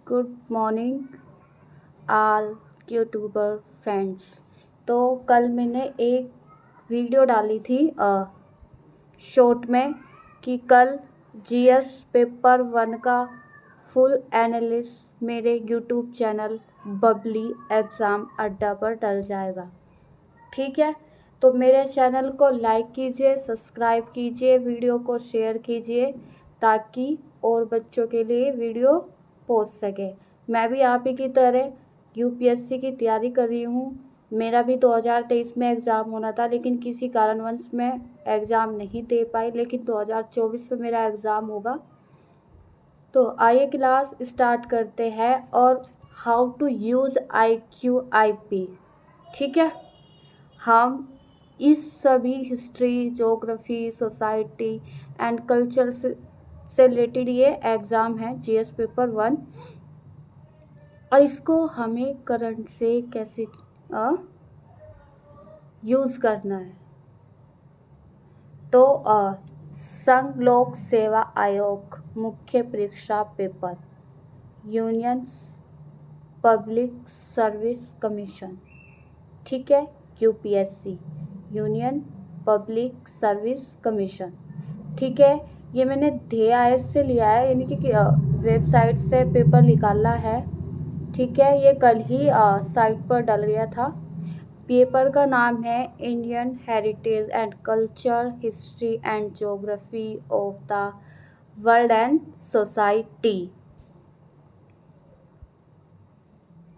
Good morning आल YouTuber friends. तो कल मैंने एक वीडियो डाली थी शॉर्ट में कि कल जीएस पेपर 1 का फुल एनालिसिस मेरे यूट्यूब चैनल बबली एग्ज़ाम अड्डा पर डल जाएगा। ठीक है, तो मेरे चैनल को लाइक कीजिए, सब्सक्राइब कीजिए, वीडियो को शेयर कीजिए ताकि और बच्चों के लिए वीडियो पहुंच सके। मैं भी आप ही की तरह यूपीएससी की तैयारी कर रही हूँ। मेरा भी 2023 में एग्ज़ाम होना था, लेकिन किसी कारणवश मैं एग्ज़ाम नहीं दे पाई, लेकिन 2024 में मेरा एग्ज़ाम होगा। तो आइए क्लास स्टार्ट करते हैं और हाउ टू यूज़ IQIP। ठीक है, हम इस सभी history, geography, society and culture से रिलेटेड ये एग्ज़ाम है जीएस पेपर 1, और इसको हमें करंट से कैसे यूज़ करना है। तो संघ लोक सेवा आयोग मुख्य परीक्षा paper, union public service commission, ठीक है, UPSC, union public service commission. ठीक है, ये मैंने DIS से लिया है, यानी कि वेबसाइट से पेपर निकाला है। ठीक है, ये कल ही साइट पर डल गया था। पेपर का नाम है Indian heritage and culture, history and geography of the world and society.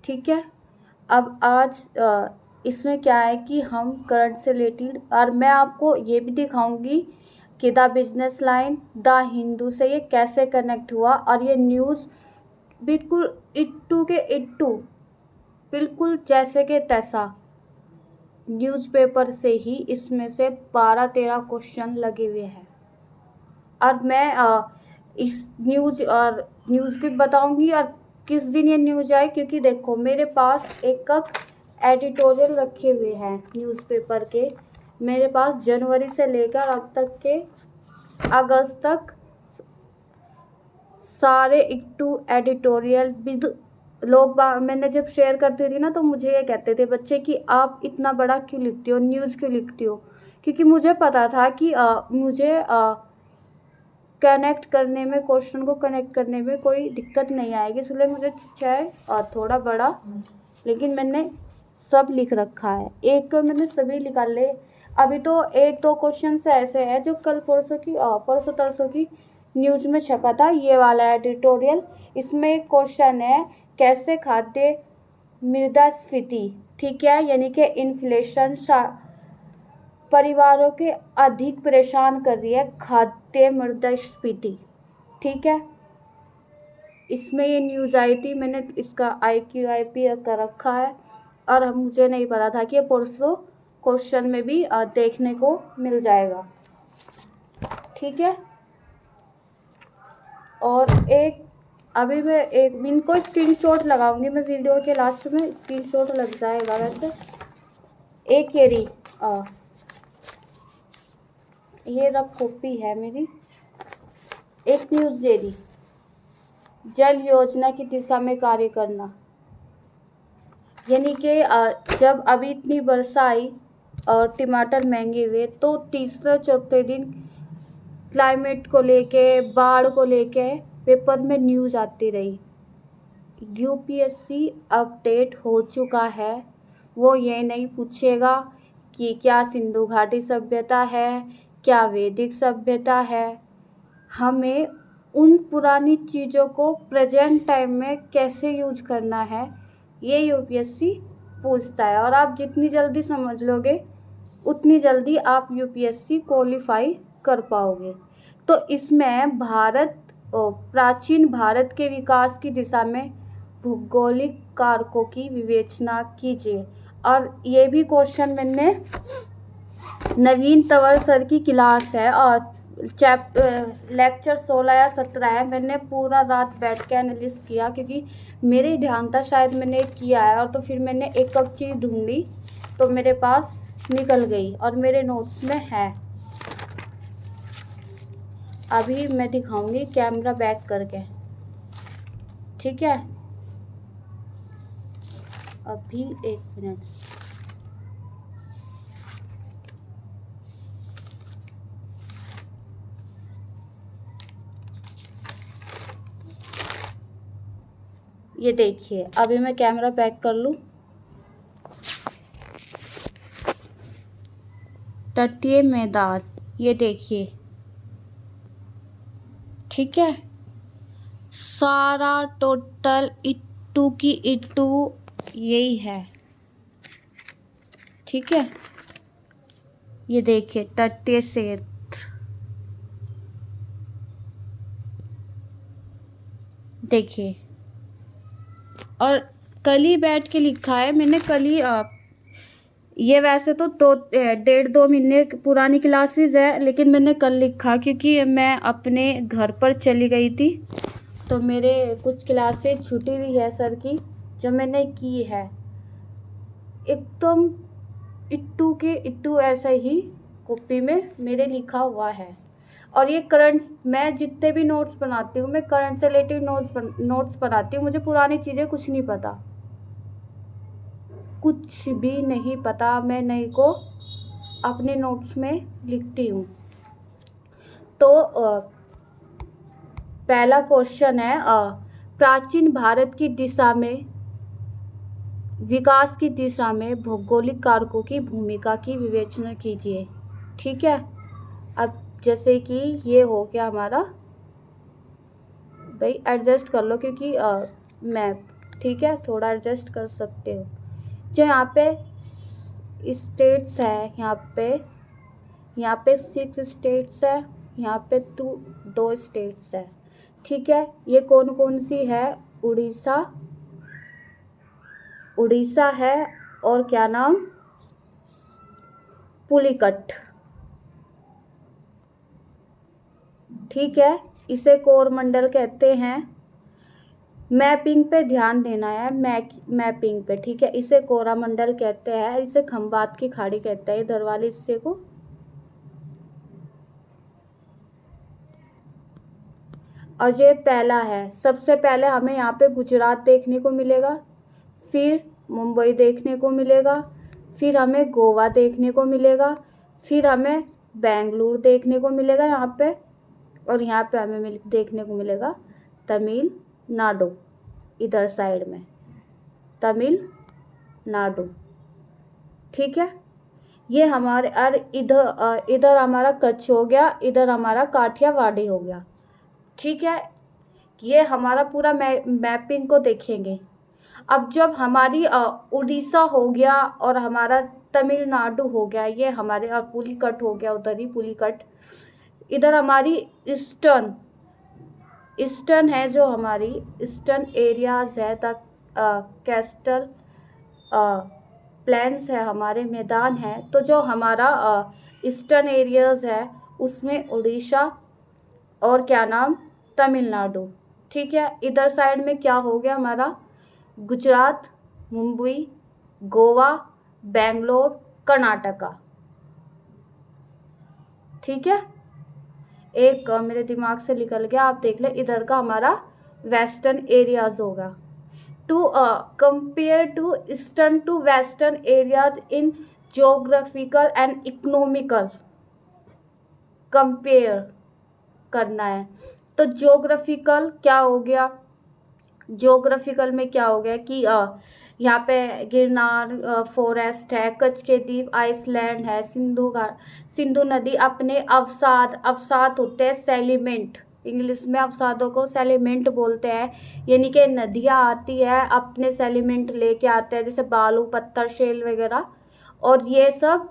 ठीक है, अब आज इसमें क्या है कि हम करंट से रिलेटेड, और मैं आपको ये भी दिखाऊंगी कि the business line, the Hindu से ये कैसे कनेक्ट हुआ, और ये न्यूज़ बिल्कुल इट्टू के इट्टू, बिल्कुल जैसे के तैसा न्यूज़पेपर से ही इसमें से 12-13 क्वेश्चन लगे हुए हैं। और मैं इस न्यूज़ भी बताऊंगी और किस दिन ये न्यूज़ आए, क्योंकि देखो मेरे पास एक एडिटोरियल रखे हुए हैं न्यूज़पेपर के। मेरे पास जनवरी से लेकर अब तक के अगस्त तक सारे इट्टू एडिटोरियल विद लोग मैंने जब शेयर करती थी ना, तो मुझे ये कहते थे बच्चे कि आप इतना बड़ा क्यों लिखती हो, न्यूज़ क्यों लिखती हो, क्योंकि मुझे पता था कि मुझे कनेक्ट करने में, क्वेश्चन को कनेक्ट करने में कोई दिक्कत नहीं आएगी, इसलिए मुझे चाहे थोड़ा बड़ा, लेकिन मैंने सब लिख रखा है। एक मैंने सभी निकाले। अभी तो 1-2 क्वेश्चन ऐसे हैं जो कल परसों तरसों की न्यूज़ में छपा था, ये वाला एडिटोरियल। इसमें एक क्वेश्चन है, कैसे खाद्य मुद्रास्फीति, ठीक है, यानी कि इन्फ्लेशन परिवारों के अधिक परेशान कर रही है खाद्य मुद्रास्फीति। ठीक है, इसमें ये न्यूज़ आई थी, मैंने इसका IQIP कर रखा है, और मुझे नहीं पता था कि ये परसों क्वेश्चन में भी देखने को मिल जाएगा। ठीक है, और अभी मैं इनको स्क्रीनशॉट लगाऊंगी, मैं वीडियो के लास्ट में स्क्रीनशॉट लग जाएगा वैसे। एक ये रफ कॉपी है मेरी। एक न्यूज़ दे दी, जल योजना की दिशा में कार्य करना, यानी कि जब अभी इतनी वर्षा आई और टमाटर महंगे हुए, तो तीसरे चौथे दिन क्लाइमेट को लेके, बाढ़ को लेके पेपर में न्यूज़ आती रही। यूपीएससी अपडेट हो चुका है, वो ये नहीं पूछेगा कि क्या सिंधु घाटी सभ्यता है, क्या वैदिक सभ्यता है। हमें उन पुरानी चीज़ों को प्रेजेंट टाइम में कैसे यूज करना है, ये यूपीएससी पूछता है। और आप जितनी जल्दी समझ लोगे उतनी जल्दी आप यूपीएससी क्वालिफाई कर पाओगे। तो इसमें प्राचीन भारत के विकास की दिशा में भौगोलिक कारकों की विवेचना कीजिए। और ये भी क्वेश्चन मैंने नवीन तंवर सर की क्लास है और लेक्चर 16 या 17 है, मैंने पूरा रात बैठ के एनालिसिस किया, क्योंकि मेरे ध्यान था शायद मैंने किया है, और तो फिर मैंने एक चीज़ ढूंढी तो मेरे पास निकल गई और मेरे नोट्स में है। अभी मैं दिखाऊंगी कैमरा बैक करके। ठीक है, अभी 1 मिनट। ये देखिए, अभी मैं कैमरा बैक कर लूँ। तटीय मैदान, ये देखिए, ठीक है। सारा टोटल इट्टू की इट्टू यही है, ठीक है। ये देखिए तटीय क्षेत्र, देखिए। और कल ही बैठ के लिखा है मैंने, कल ही ये वैसे तो 1.5-2 महीने पुरानी क्लासेस है, लेकिन मैंने कल लिखा क्योंकि मैं अपने घर पर चली गई थी, तो मेरे कुछ क्लासेस छुट्टी हुई है सर की, जो मैंने की है। एकदम इट्टू के इट्टू ऐसा ही कॉपी में मेरे लिखा हुआ है। और ये करंट, मैं जितने भी नोट्स बनाती हूँ, मैं करंट से रिलेटेड नोट्स बनाती हूँ। मुझे पुरानी चीज़ें कुछ नहीं पता, कुछ भी नहीं पता। मैं नई को अपने नोट्स में लिखती हूँ। तो पहला क्वेश्चन है, प्राचीन भारत की दिशा में, विकास की दिशा में भौगोलिक कारकों की भूमिका की विवेचना कीजिए, ठीक है। अब जैसे कि ये हो गया हमारा, भाई एडजस्ट कर लो क्योंकि मैप, ठीक है, थोड़ा एडजस्ट कर सकते हो। जो यहाँ पे स्टेट्स है, यहाँ पे 6 स्टेट्स है, यहाँ पे 2 स्टेट्स है, ठीक है। ये कौन कौन सी है? उड़ीसा है, और क्या नाम, पुलिकट, ठीक है। इसे कोरमंडल कहते हैं। मैपिंग पे ध्यान देना है, मैपिंग पे, ठीक है। इसे कोरामंडल कहते हैं, इसे खंबात की खाड़ी कहते हैं, इधर वाले हिस्से को। और ये पहला है, सबसे पहले हमें यहाँ पे गुजरात देखने को मिलेगा, फिर मुंबई देखने को मिलेगा, फिर हमें गोवा देखने को मिलेगा, फिर हमें बेंगलुरु देखने को मिलेगा यहाँ पे, और यहाँ पे हमें देखने को मिलेगा तमिलनाडु, इधर साइड में तमिलनाडु, ठीक है। ये हमारे, और इधर हमारा कच्छ हो गया, इधर हमारा काठियावाड़ी हो गया, ठीक है। ये हमारा पूरा मैपिंग को देखेंगे। अब जब हमारी उड़ीसा हो गया और हमारा तमिलनाडु हो गया, ये हमारे पुलिकट हो गया, उधर ही पुलिकट। इधर हमारी ईस्टर्न है, जो हमारी ईस्टर्न एरियाज है, तक कैस्टल प्लेन्स है, हमारे मैदान है। तो जो हमारा ईस्टर्न एरियाज है, उसमें उड़ीसा और क्या नाम, तमिलनाडु, ठीक है। इधर साइड में क्या हो गया हमारा, गुजरात, मुंबई, गोवा, बेंगलोर, कर्नाटका, ठीक है। एक मेरे दिमाग से निकल गया, आप देख ले। इधर का हमारा वेस्टर्न एरियाज होगा। To compare to eastern to western areas in geographical and economical, compare करना है। तो ज्योग्राफिकल क्या हो गया, ज्योग्राफिकल में क्या हो गया कि यहाँ पे गिरनार फॉरेस्ट है, कच्छ के द्वीप, आइसलैंड है, सिंधु नदी अपने अवसाद होते हैं, सेलिमेंट, इंग्लिश में अवसादों को सेलिमेंट बोलते हैं, यानी कि नदियाँ आती है, अपने सेलिमेंट लेके आते हैं, जैसे बालू, पत्थर, शेल वगैरह, और ये सब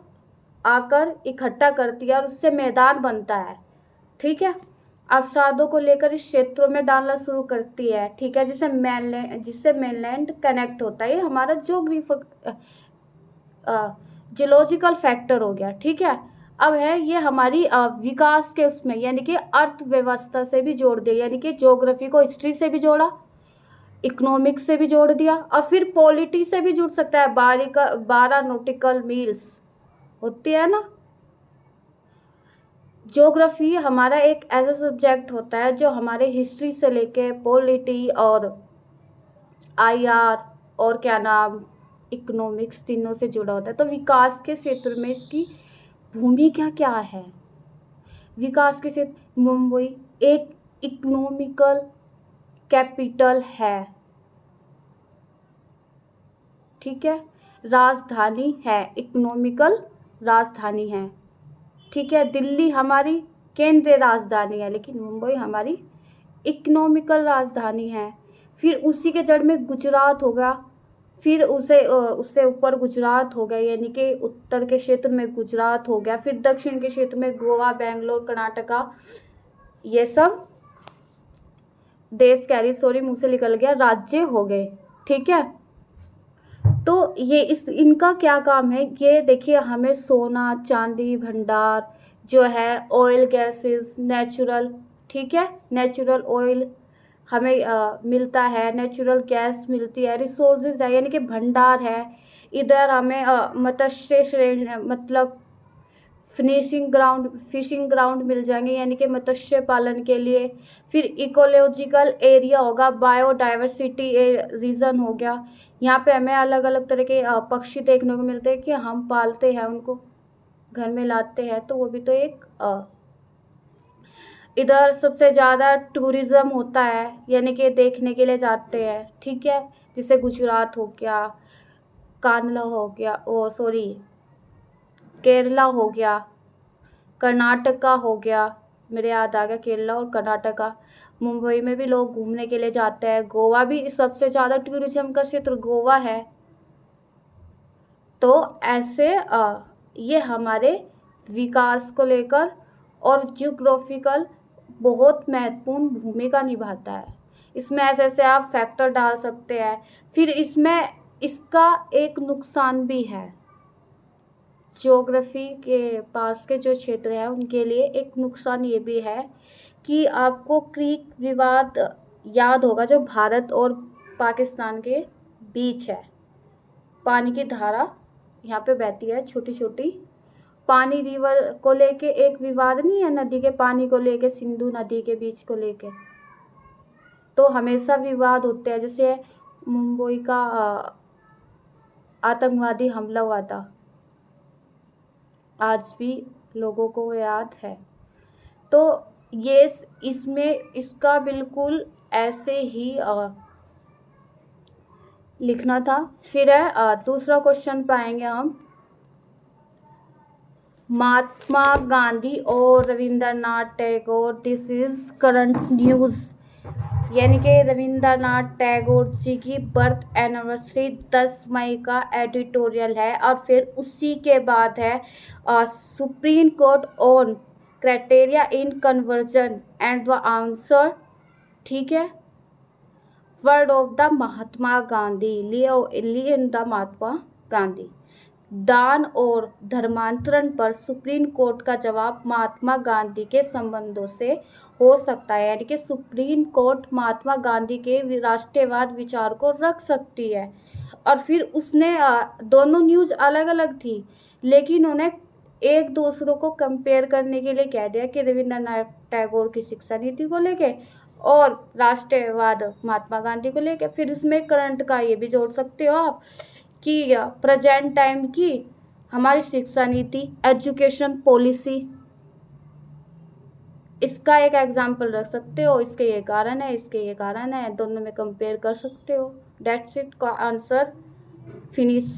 आकर इकट्ठा करती है और उससे मैदान बनता है, ठीक है। अवसादों को लेकर इस क्षेत्रों में डालना शुरू करती है, ठीक है, जिससे मेनलैंड कनेक्ट होता है। ये हमारा जियोलॉजिकल फैक्टर हो गया, ठीक है। अब है ये हमारी विकास के उसमें, यानी कि अर्थव्यवस्था से भी जोड़ दिया, यानी कि ज्योग्राफी को हिस्ट्री से भी जोड़ा, इकोनॉमिक्स से भी जोड़ दिया, और फिर पॉलिटी से भी जुड़ सकता है। 12 नॉटिकल मील्स होती है ना। ज्योग्राफी हमारा एक ऐसा सब्जेक्ट होता है जो हमारे हिस्ट्री से लेके पॉलिटी और आईआर और क्या नाम, इकोनॉमिक्स, तीनों से जुड़ा होता है। तो विकास के क्षेत्र में इसकी भूमिका क्या है? विकास के क्षेत्र मुंबई एक इकोनॉमिकल कैपिटल है, ठीक है, राजधानी है, इकोनॉमिकल राजधानी है, ठीक है। दिल्ली हमारी केंद्रीय राजधानी है, लेकिन मुंबई हमारी इकोनॉमिकल राजधानी है। फिर उसी के जड़ में गुजरात होगा, फिर उससे ऊपर गुजरात हो गया, यानी कि उत्तर के क्षेत्र में गुजरात हो गया। फिर दक्षिण के क्षेत्र में गोवा, बेंगलोर, कर्नाटका, ये सब देश मुंह से निकल गया, राज्य हो गए, ठीक है। तो ये इनका क्या काम है? ये देखिए, हमें सोना चांदी भंडार जो है, ऑयल गैसेस, नेचुरल, ठीक है, नेचुरल ऑयल हमें मिलता है, नेचुरल गैस मिलती है, रिसोर्सेज है, यानी कि भंडार है। इधर हमें मत्स्य श्रेणी, मतलब फिशिंग ग्राउंड मिल जाएंगे, यानी कि मत्स्य पालन के लिए। फिर इकोलॉजिकल एरिया होगा, बायोडाइवर्सिटी रीजन हो गया। यहाँ पे हमें अलग अलग तरह के पक्षी देखने को मिलते हैं कि हम पालते हैं, उनको घर में लाते हैं, तो वो भी तो एक इधर सबसे ज़्यादा टूरिज्म होता है, यानी कि देखने के लिए जाते हैं, ठीक है। जैसे गुजरात हो गया, कानला हो गया, केरला हो गया, कर्नाटका हो गया, मेरे याद आ गया केरला और कर्नाटका। मुंबई में भी लोग घूमने के लिए जाते हैं। गोवा भी सबसे ज़्यादा टूरिज्म का क्षेत्र गोवा है। तो ऐसे ये हमारे विकास को लेकर और जियोग्राफिकल बहुत महत्वपूर्ण भूमिका निभाता है। इसमें ऐसे ऐसे आप फैक्टर डाल सकते हैं। फिर इसमें इसका एक नुकसान भी है, ज्योग्राफी के पास के जो क्षेत्र है उनके लिए एक नुकसान ये भी है कि आपको क्रीक विवाद याद होगा, जो भारत और पाकिस्तान के बीच है। पानी की धारा यहाँ पे बहती है, छोटी छोटी पानी रिवर को लेके एक विवाद नहीं है, नदी के पानी को लेके, सिंधु नदी के बीच को लेके तो हमेशा विवाद होते हैं। जैसे मुंबई का आतंकवादी हमला हुआ था, आज भी लोगों को याद है। तो ये इसमें इसका बिल्कुल ऐसे ही लिखना था। फिर दूसरा क्वेश्चन पाएंगे हम, महात्मा गांधी और Rabindranath Tagore, this is current news, यानी कि रविंद्रनाथ टैगोर जी की बर्थ एनिवर्सरी 10 मई का एडिटोरियल है। और फिर उसी के बाद है Supreme Court on criteria in conversion and the answer, ठीक है, word of the Mahatma Gandhi, lean the Mahatma Gandhi. दान और धर्मांतरण पर सुप्रीम कोर्ट का जवाब महात्मा गांधी के संबंधों से हो सकता है, यानी कि सुप्रीम कोर्ट महात्मा गांधी के राष्ट्रवाद विचार को रख सकती है। और फिर उसने दोनों न्यूज़ अलग अलग थी, लेकिन उन्हें एक दूसरों को कंपेयर करने के लिए कह दिया कि रविंद्रनाथ टैगोर की शिक्षा नीति को लेके और राष्ट्रवाद महात्मा गांधी को लेके। फिर उसमें करंट का ये भी जोड़ सकते हो आप कि प्रेजेंट टाइम की हमारी शिक्षा नीति, एजुकेशन पॉलिसी, इसका एक एग्जाम्पल रख सकते हो, इसके ये कारण है, इसके ये कारण है, दोनों में कंपेयर कर सकते हो। डेट्स इट का आंसर फिनिश।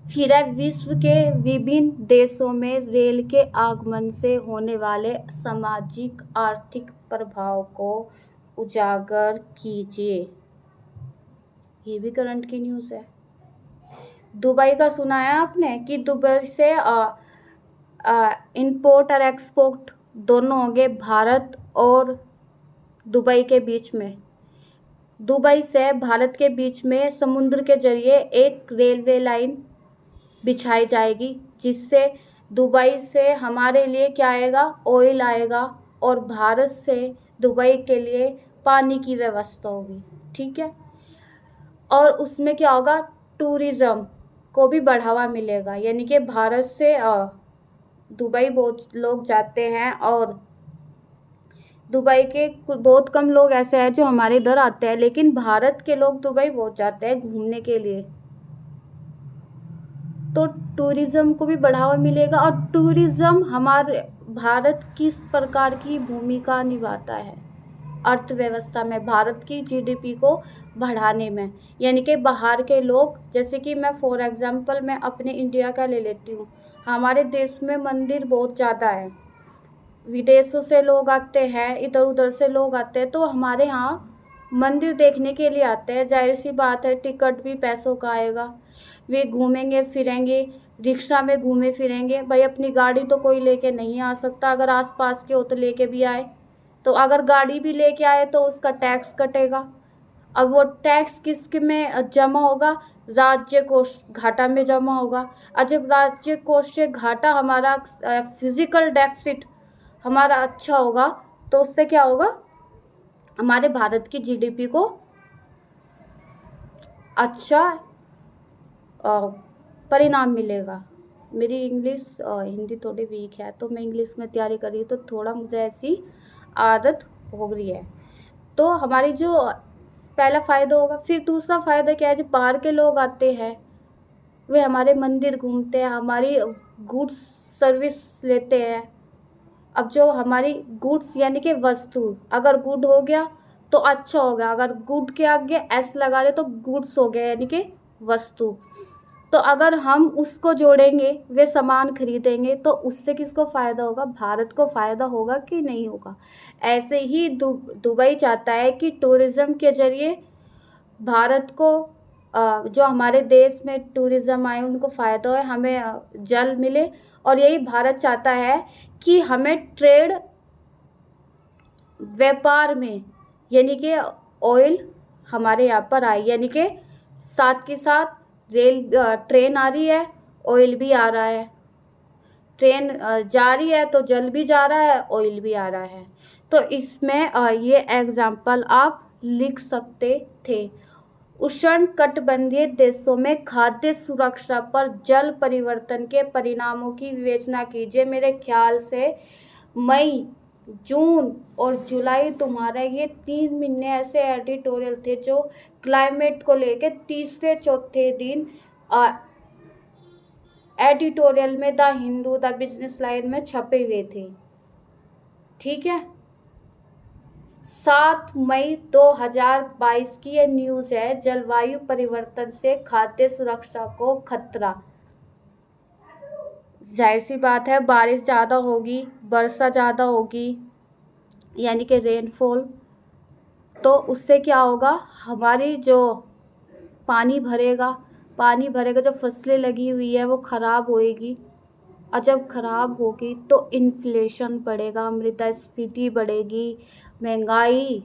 फिर है, विश्व के विभिन्न देशों में रेल के आगमन से होने वाले सामाजिक आर्थिक प्रभाव को उजागर कीजिए। ये भी करंट की न्यूज़ है। दुबई का सुना है आपने कि दुबई से इंपोर्ट और एक्सपोर्ट दोनों होंगे भारत और दुबई के बीच में। दुबई से भारत के बीच में समुद्र के जरिए एक रेलवे लाइन बिछाई जाएगी, जिससे दुबई से हमारे लिए क्या आएगा, ऑयल आएगा, और भारत से दुबई के लिए पानी की व्यवस्था होगी, ठीक है। और उसमें क्या होगा, टूरिज़्म को भी बढ़ावा मिलेगा, यानी कि भारत से दुबई बहुत लोग जाते हैं और दुबई के बहुत कम लोग ऐसे हैं जो हमारे इधर आते हैं, लेकिन भारत के लोग दुबई बहुत जाते हैं घूमने के लिए। तो टूरिज्म को भी बढ़ावा मिलेगा। और टूरिज्म हमारे भारत किस प्रकार की भूमिका निभाता है अर्थव्यवस्था में, भारत की जीडीपी को बढ़ाने में। यानी कि बाहर के लोग, जैसे कि मैं फॉर एग्जांपल मैं अपने इंडिया का ले लेती हूँ, हमारे देश में मंदिर बहुत ज़्यादा है, विदेशों से लोग आते हैं, इधर उधर से लोग आते हैं, तो हमारे यहाँ मंदिर देखने के लिए आते हैं। जाहिर सी बात है टिकट भी पैसों का आएगा, वे घूमेंगे फिरेंगे, रिक्शा में घूमे फिरेंगे। भाई अपनी गाड़ी तो कोई लेके नहीं आ सकता, अगर आसपास के हो तो लेके भी आए, तो अगर गाड़ी भी लेके आए तो उसका टैक्स कटेगा। अब वो टैक्स किस में जमा होगा? राज्य कोष घाटा में जमा होगा। और जब राज्य कोष से घाटा हमारा फिजिकल डेफिसिट हमारा अच्छा होगा, तो उससे क्या होगा? हमारे भारत की जीडीपी को अच्छा परिणाम मिलेगा। मेरी इंग्लिश हिंदी थोड़ी वीक है, तो मैं इंग्लिश में तैयारी कर रही हूँ, तो थोड़ा मुझे ऐसी आदत हो गई है। तो हमारी जो पहला फ़ायदा होगा। फिर दूसरा फ़ायदा क्या है? जो बाहर के लोग आते हैं वे हमारे मंदिर घूमते हैं, हमारी गुड्स सर्विस लेते हैं। अब जो हमारी गुड्स यानी कि वस्तु, अगर गुड हो गया तो अच्छा हो गया, अगर गुड के आगे एस लगा दे तो गुड्स हो गया यानी कि वस्तु। तो अगर हम उसको जोड़ेंगे, वे सामान खरीदेंगे, तो उससे किसको फ़ायदा होगा? भारत को फ़ायदा होगा कि नहीं होगा? ऐसे ही दुबई चाहता है कि टूरिज़्म के ज़रिए भारत को जो हमारे देश में टूरिज़्म आए उनको फ़ायदा हो, हमें जल मिले। और यही भारत चाहता है कि हमें ट्रेड व्यापार में, यानी कि ऑयल हमारे यहाँ पर आए, यानी कि साथ के साथ ट्रेन आ रही है, ऑयल भी आ रहा है। ट्रेन जा रही है तो जल भी जा रहा है, ऑयल भी आ रहा है। तो इसमें ये एग्जाम्पल आप लिख सकते थे। उष्णकटिबंधीय देशों में खाद्य सुरक्षा पर जल परिवर्तन के परिणामों की विवेचना कीजिए। मेरे ख्याल से मई, जून और जुलाई तुम्हारे ये 3 महीने ऐसे एडिटोरियल थे जो क्लाइमेट को लेके तीसरे चौथे दिन एडिटोरियल में the Hindu, the business line में छपे हुए थे। ठीक है, 7 मई 2022 की ये न्यूज़ है। जलवायु परिवर्तन से खाद्य सुरक्षा को खतरा। जाहिर सी बात है बारिश ज़्यादा होगी, वर्षा ज़्यादा होगी, यानी कि रेनफॉल, तो उससे क्या होगा? हमारी जो पानी भरेगा, जो फसलें लगी हुई है वो ख़राब होएगी। और जब ख़राब होगी तो इन्फ्लेशन बढ़ेगा, मुद्रास्फीति बढ़ेगी, महंगाई।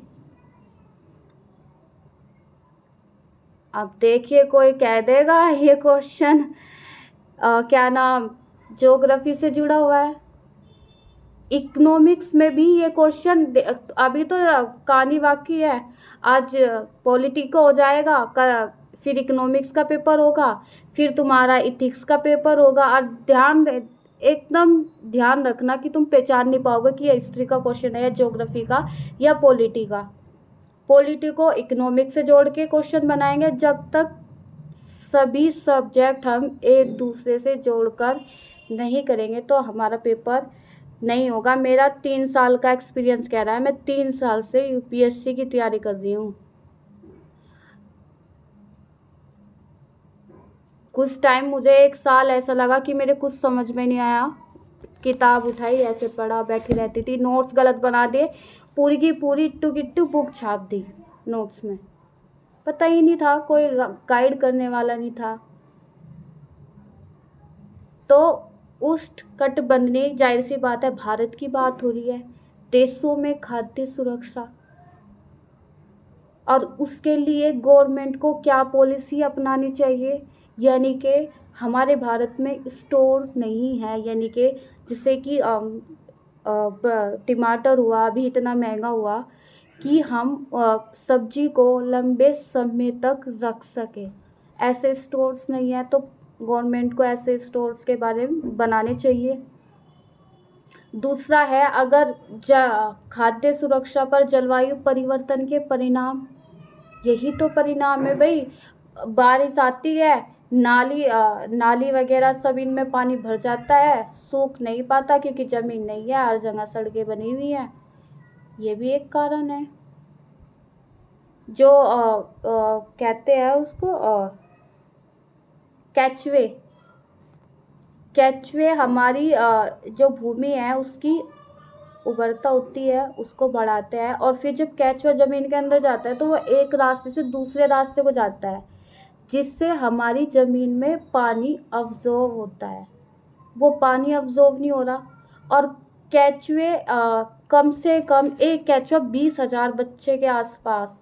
अब देखिए कोई कह देगा ये क्वेश्चन क्या नाम ज्योग्राफी से जुड़ा हुआ है। इकोनॉमिक्स में भी ये क्वेश्चन अभी तो कहानी बाकी है, आज पॉलिटिको हो जाएगा, फिर इकोनॉमिक्स का पेपर होगा, फिर तुम्हारा इथिक्स का पेपर होगा। और एकदम ध्यान रखना कि तुम पहचान नहीं पाओगे कि ये हिस्ट्री का क्वेश्चन है या ज्योग्राफी का या पॉलिटी का। पॉलिटिको इकोनॉमिक्स से जोड़ के क्वेश्चन बनाएंगे। जब तक सभी सब्जेक्ट हम एक दूसरे से जोड़कर नहीं करेंगे तो हमारा पेपर नहीं होगा। मेरा 3 साल का एक्सपीरियंस कह रहा है, मैं 3 साल से यूपीएससी की तैयारी कर रही हूँ। कुछ टाइम मुझे 1 साल ऐसा लगा कि मेरे कुछ समझ में नहीं आया, किताब उठाई ऐसे पढ़ा, बैठी रहती थी, नोट्स गलत बना दिए, पूरी की पूरी इट्टू किट्टू बुक छाप दी नोट्स में। पता ही नहीं था, कोई गाइड करने वाला नहीं था। तो उष्णकटिबंधीय, जाहिर सी बात है भारत की बात हो रही है, देशों में खाद्य सुरक्षा, और उसके लिए गवर्नमेंट को क्या पॉलिसी अपनानी चाहिए। यानी कि हमारे भारत में स्टोर नहीं है, यानी कि जैसे कि टमाटर हुआ अभी इतना महंगा हुआ कि हम सब्जी को लंबे समय तक रख सके, ऐसे स्टोर्स नहीं है। तो गवर्नमेंट को ऐसे स्टोर्स के बारे में बनाने चाहिए। दूसरा है, अगर खाद्य सुरक्षा पर जलवायु परिवर्तन के परिणाम, यही तो परिणाम है भाई। बारिश आती है, नाली वगैरह सब इनमें पानी भर जाता है, सूख नहीं पाता क्योंकि ज़मीन नहीं है, हर जगह सड़कें बनी हुई हैं। ये भी एक कारण है। जो कहते हैं उसको केचुए हमारी जो भूमि है उसकी उर्वरता होती है, उसको बढ़ाते हैं। और फिर जब केचुआ ज़मीन के अंदर जाता है तो वो एक रास्ते से दूसरे रास्ते को जाता है, जिससे हमारी ज़मीन में पानी अब्जॉर्ब होता है। वो पानी अब्जॉर्ब नहीं हो रहा। और केचुए कम से कम एक केचुआ 20,000 बच्चे के आसपास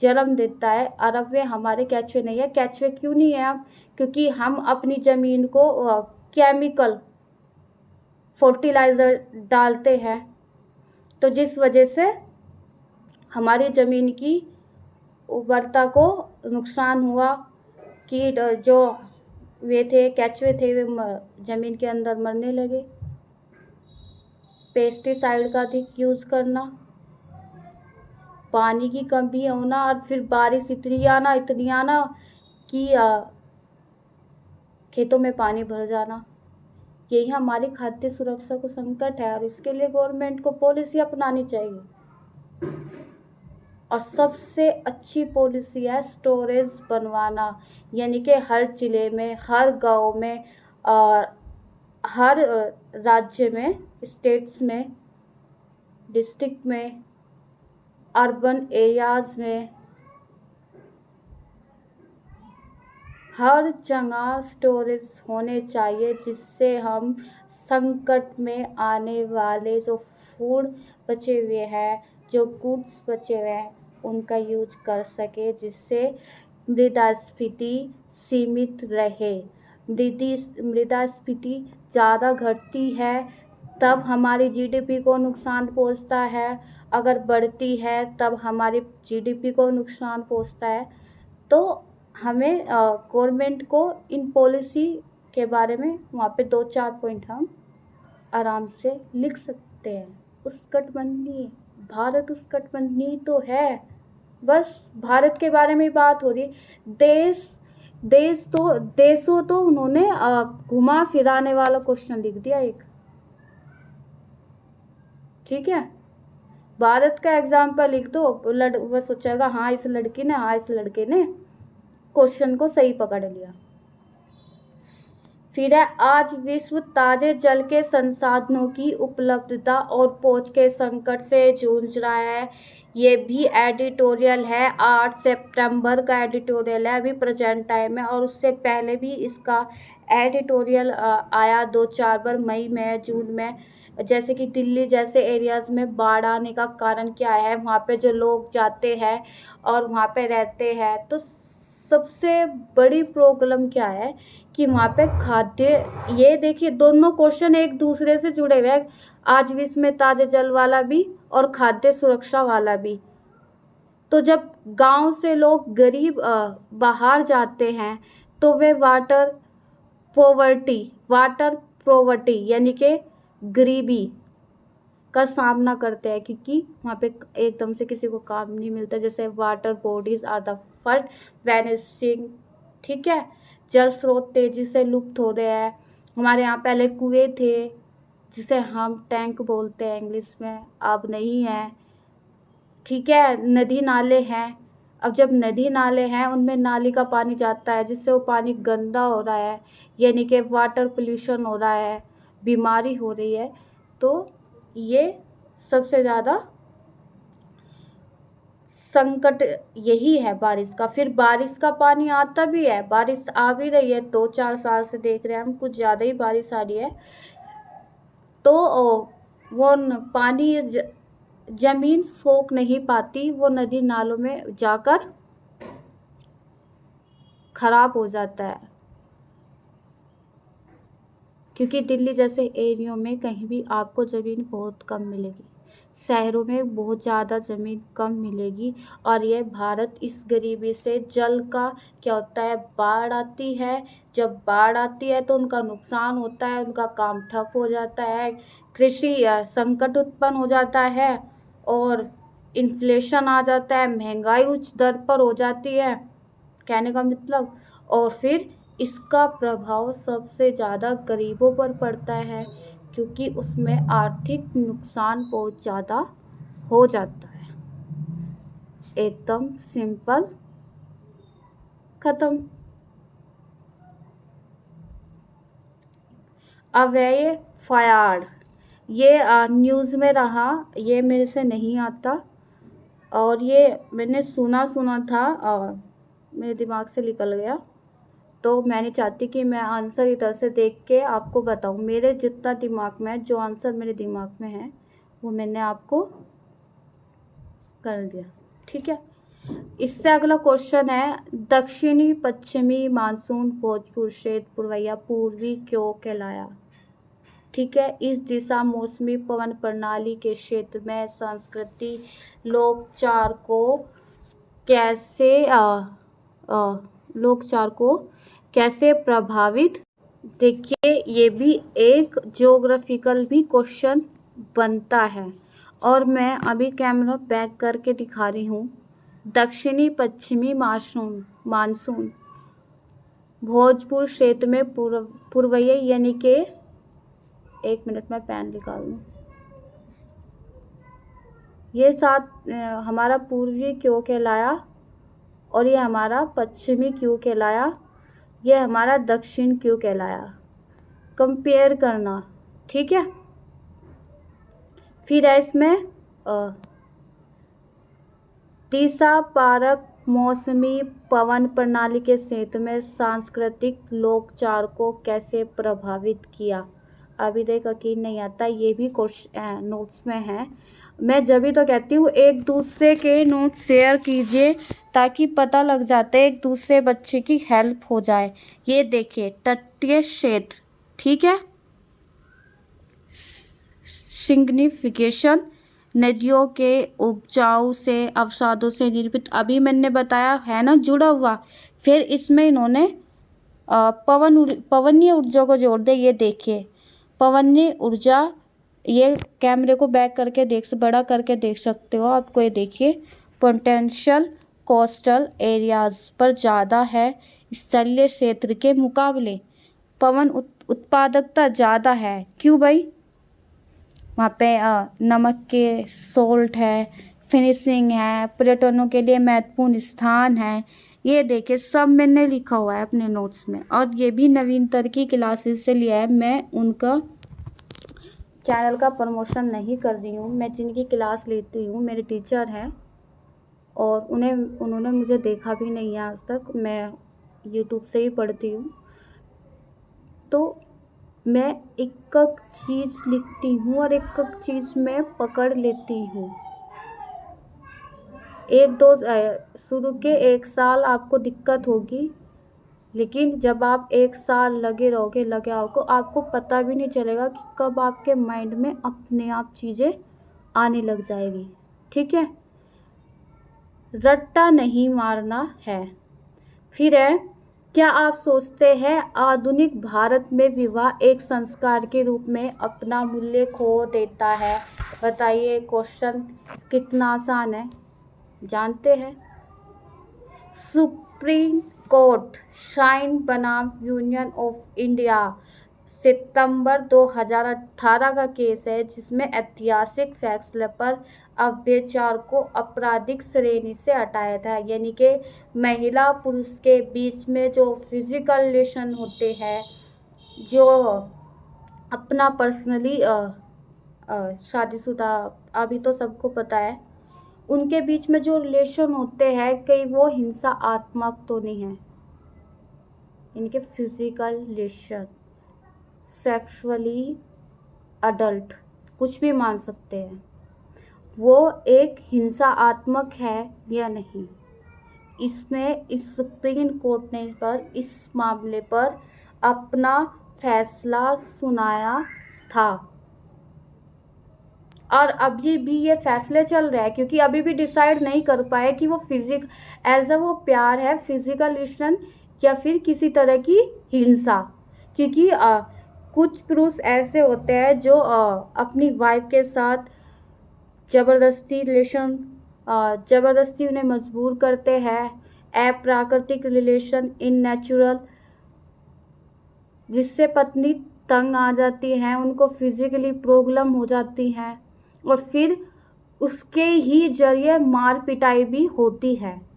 जन्म देता है। अरब में हमारे केचुए नहीं है। केचुए क्यों नहीं है? क्योंकि हम अपनी ज़मीन को केमिकल फर्टिलाइज़र डालते हैं, तो जिस वजह से हमारी ज़मीन की उर्वरता को नुकसान हुआ। कीट जो वे थे, केचुए थे, वे ज़मीन के अंदर मरने लगे। पेस्टिसाइड का अधिक यूज़ करना, पानी की कमी होना, और फिर बारिश इतनी आना कि खेतों में पानी भर जाना, यही हमारी खाद्य सुरक्षा को संकट है। और इसके लिए गवर्नमेंट को पॉलिसी अपनानी चाहिए। और सबसे अच्छी पॉलिसी है स्टोरेज बनवाना, यानी कि हर ज़िले में, हर गांव में और हर राज्य में, स्टेट्स में, डिस्ट्रिक्ट में, अर्बन एरियाज़ में, हर जगह स्टोरेज होने चाहिए, जिससे हम संकट में आने वाले जो फूड बचे हुए हैं, जो गुड्स बचे हुए हैं, उनका यूज कर सके, जिससे मुद्रास्फीति सीमित रहे। मुद्रास्फीति ज़्यादा घटती है तब हमारी जीडीपी को नुकसान पहुंचता है, अगर बढ़ती है तब हमारी जीडीपी को नुकसान पहुंचता है। तो हमें गवर्नमेंट को इन पॉलिसी के बारे में वहाँ पे 2-4 पॉइंट हम आराम से लिख सकते हैं। उष्णकटिबंधीय भारत उष्णकटिबंधीय तो है, बस भारत के बारे में बात हो रही। देशों तो उन्होंने घुमा फिराने वाला क्वेश्चन लिख दिया एक, ठीक है। भारत का एग्जाम्पल लिख दो, वह सोचेगा हाँ इस लड़के ने क्वेश्चन को सही पकड़ लिया। फिर है, आज विश्व ताजे जल के संसाधनों की उपलब्धता और पहुंच के संकट से जूझ रहा है। ये भी एडिटोरियल है, 8 सितंबर का एडिटोरियल है, अभी प्रेजेंट टाइम है। और उससे पहले भी इसका एडिटोरियल आया 2-4 बार, मई में, जून में। जैसे कि दिल्ली जैसे एरियाज़ में बाढ़ आने का कारण क्या है, वहाँ पे जो लोग जाते हैं और वहाँ पे रहते हैं, तो सबसे बड़ी प्रॉब्लम क्या है कि वहाँ पे खाद्य, ये देखिए दोनों क्वेश्चन एक दूसरे से जुड़े हुए हैं, आज विश्व में ताजे जल वाला भी और खाद्य सुरक्षा वाला भी। तो जब गांव से लोग गरीब बाहर जाते हैं तो वे वाटर पॉवर्टी यानी कि गरीबी का सामना करते हैं, क्योंकि वहाँ पे एकदम से किसी को काम नहीं मिलता। जैसे water bodies are the first vanishing, ठीक है। जल स्रोत तेजी से लुप्त हो रहे हैं। हमारे यहाँ पहले कुएं थे, जिसे हम टैंक बोलते हैं इंग्लिश में, अब नहीं है, ठीक है। नदी नाले हैं, अब जब नदी नाले हैं उनमें नाली का पानी जाता है, जिससे वो पानी गंदा हो रहा है, यानी कि वाटर पोल्यूशन हो रहा है, बीमारी हो रही है। तो ये सबसे ज़्यादा संकट यही है बारिश का। फिर बारिश का पानी आता भी है, बारिश आ भी रही है, 2-4 साल से देख रहे हैं हम, कुछ ज़्यादा ही बारिश आ रही है। तो वो पानी ज़मीन सोख नहीं पाती, वो नदी नालों में जाकर खराब हो जाता है। क्योंकि दिल्ली जैसे एरियो में कहीं भी आपको ज़मीन बहुत कम मिलेगी, शहरों में बहुत ज़्यादा ज़मीन कम मिलेगी। और ये भारत इस गरीबी से जल का क्या होता है, बाढ़ आती है। जब बाढ़ आती है तो उनका नुकसान होता है, उनका काम ठप हो जाता है, कृषि संकट उत्पन्न हो जाता है और इन्फ्लेशन आ जाता है, महंगाई उच्च दर पर हो जाती है, कहने का मतलब। और फिर इसका प्रभाव सबसे ज़्यादा गरीबों पर पड़ता है, क्योंकि उसमें आर्थिक नुकसान बहुत ज़्यादा हो जाता है। एकदम सिंपल, खत्म। अव्यय फायाड़, ये न्यूज़ में रहा, ये मेरे से नहीं आता और ये मैंने सुना था, मेरे दिमाग से निकल गया। तो मैंने चाहती कि मैं आंसर इधर से देख के आपको बताऊं। मेरे जितना दिमाग में जो आंसर मेरे दिमाग में है वो मैंने आपको कर दिया, ठीक है। इससे अगला क्वेश्चन है, दक्षिणी पश्चिमी मानसून भोजपुर क्षेत्र पुरवैया पूर्वी क्यों कहलाया? ठीक है, इस दिशा मौसमी पवन प्रणाली के क्षेत्र में संस्कृति लोकचार को कैसे प्रभावित, देखिए ये भी एक ज्योग्राफिकल भी क्वेश्चन बनता है। और मैं अभी कैमरा बैक करके दिखा रही हूँ। दक्षिणी पश्चिमी मानसून भोजपुर क्षेत्र में पूर्वईय यानी के, एक मिनट में पेन निकाल लूँ। ये साथ हमारा पूर्वी क्यों कहलाया और ये हमारा पश्चिमी क्यों कहलाया, ये हमारा दक्षिण क्यों कहलाया, कंपेयर करना, ठीक है। फिर है इसमें दिशा पारक मौसमी पवन प्रणाली के क्षेत्र में सांस्कृतिक लोकचार को कैसे प्रभावित किया? अभी तक यकीन नहीं आता, ये भी क्वेश्चन नोट्स में है। मैं जब भी तो कहती हूँ एक दूसरे के नोट शेयर कीजिए ताकि पता लग जाता है, एक दूसरे बच्चे की हेल्प हो जाए। ये देखिए तटीय क्षेत्र, ठीक है। सिग्निफिकेशन नदियों के उपजाऊ से अवसादों से निर्मित, अभी मैंने बताया है ना जुड़ा हुआ। फिर इसमें इन्होंने पवनीय ऊर्जा को जोड़ दिया। ये देखिए पवनीय ऊर्जा, ये कैमरे को बैक करके बड़ा करके देख सकते हो आपको। ये देखिए पोटेंशियल कोस्टल एरियाज पर ज़्यादा है स्थलीय क्षेत्र के मुकाबले। पवन उत्पादकता ज़्यादा है, क्यों भाई? वहाँ पे नमक के सोल्ट है, फिनिशिंग है, पर्यटनों के लिए महत्वपूर्ण स्थान है। ये देखिए सब मैंने लिखा हुआ है अपने नोट्स में, और ये भी नवीनतर की क्लासेस से लिया है। मैं उनका चैनल का प्रमोशन नहीं कर रही हूँ, मैं जिनकी क्लास लेती हूँ मेरे टीचर हैं और उन्होंने मुझे देखा भी नहीं है आज तक, मैं यूट्यूब से ही पढ़ती हूँ। तो मैं एक चीज़ लिखती हूँ और एक चीज़ मैं पकड़ लेती हूँ। शुरू के 1 साल आपको दिक्कत होगी, लेकिन जब आप 1 साल लगे आओगे आपको पता भी नहीं चलेगा कि कब आपके माइंड में अपने आप चीज़ें आने लग जाएगी, ठीक है। रट्टा नहीं मारना है। फिर है, क्या आप सोचते हैं आधुनिक भारत में विवाह एक संस्कार के रूप में अपना मूल्य खो देता है? बताइए, क्वेश्चन कितना आसान है, जानते हैं। सुप्रीम कोर्ट शाइन बनाम यूनियन ऑफ इंडिया सितंबर 2018 का केस है, जिसमें ऐतिहासिक फैसले पर अत्याचार को आपराधिक श्रेणी से हटाया था। यानी कि महिला पुरुष के बीच में जो फिजिकल रिलेशन होते हैं, जो अपना पर्सनली शादीशुदा, अभी तो सबको पता है, उनके बीच में जो रिलेशन होते हैं कहीं वो हिंसात्मक तो नहीं है। इनके फिजिकल रिलेशन, सेक्सुअली अडल्ट, कुछ भी मान सकते हैं, वो एक हिंसात्मक है या नहीं। इसमें इस सुप्रीम कोर्ट ने इस मामले पर अपना फैसला सुनाया था। और अभी भी ये फैसले चल रहे हैं, क्योंकि अभी भी डिसाइड नहीं कर पाए कि वो वो प्यार है, फिजिकल रिलेशन, या फिर किसी तरह की हिंसा। क्योंकि कुछ पुरुष ऐसे होते हैं जो अपनी वाइफ के साथ ज़बरदस्ती रिलेशन, ज़बरदस्ती उन्हें मजबूर करते हैं, अप्राकृतिक रिलेशन, इन नेचुरल, जिससे पत्नी तंग आ जाती है, उनको फिजिकली प्रॉब्लम हो जाती है, और फिर उसके ही जरिए मार पिटाई भी होती है।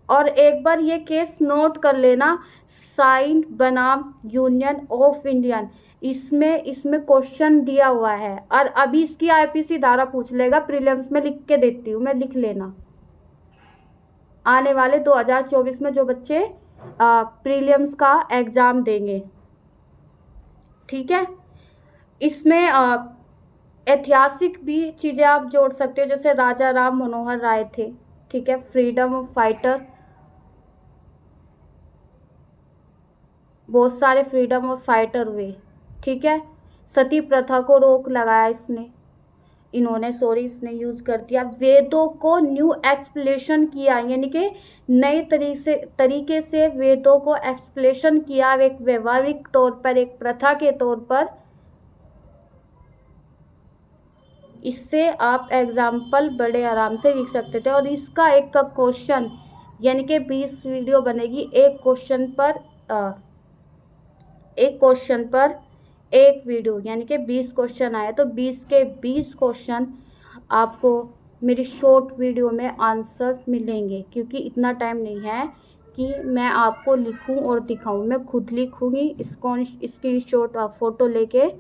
और एक बार ये केस नोट कर लेना, साइन बनाम यूनियन ऑफ इंडियन, इसमें क्वेश्चन दिया हुआ है, और अभी इसकी आईपीसी धारा पूछ लेगा प्रीलिम्स में, लिख के देती हूँ मैं, लिख लेना। आने वाले 2024 में जो बच्चे प्रीलिम्स का एग्ज़ाम देंगे, ठीक है। इसमें ऐतिहासिक भी चीज़ें आप जोड़ सकते हो, जैसे राजा राम मनोहर राय थे, ठीक है, फ्रीडम फाइटर, बहुत सारे फ्रीडम और फाइटर हुए, ठीक है। सती प्रथा को रोक लगाया इसने यूज कर दिया। वेदों को न्यू एक्सप्लेनेशन किया, यानी कि नए तरीके से वेदों को एक्सप्लेनेशन किया, एक व्यवहारिक तौर पर, एक प्रथा के तौर पर। इससे आप एग्जाम्पल बड़े आराम से लिख सकते थे। और इसका एक का क्वेश्चन, यानी कि 20 वीडियो बनेगी, एक क्वेश्चन पर एक वीडियो, यानी कि 20 क्वेश्चन आए तो 20 के 20 क्वेश्चन आपको मेरी शॉर्ट वीडियो में आंसर मिलेंगे, क्योंकि इतना टाइम नहीं है कि मैं आपको लिखूं और दिखाऊं। मैं खुद लिखूंगी, इसको स्क्रीनशॉट फ़ोटो लेके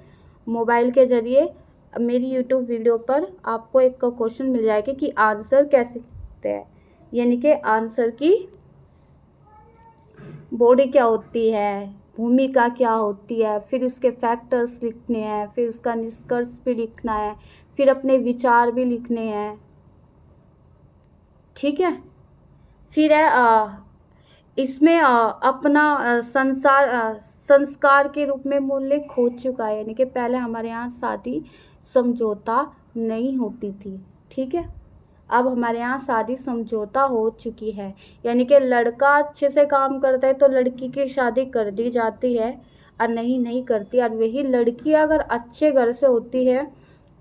मोबाइल के ज़रिए मेरी यूट्यूब वीडियो पर आपको एक का क्वेश्चन मिल जाएगा कि आंसर कैसे लिखते हैं, यानी कि आंसर की बॉडी क्या होती है, भूमिका क्या होती है, फिर उसके फैक्टर्स लिखने हैं, फिर उसका निष्कर्ष भी लिखना है, फिर अपने विचार भी लिखने हैं, ठीक है। फिर है इसमें अपना संस्कार के रूप में मूल्य खो चुका है, यानी कि पहले हमारे यहाँ शादी समझौता नहीं होती थी, ठीक है। अब हमारे यहाँ शादी समझौता हो चुकी है, यानी कि लड़का अच्छे से काम करता है तो लड़की की शादी कर दी जाती है, और नहीं करती। और वही लड़की अगर अच्छे घर से होती है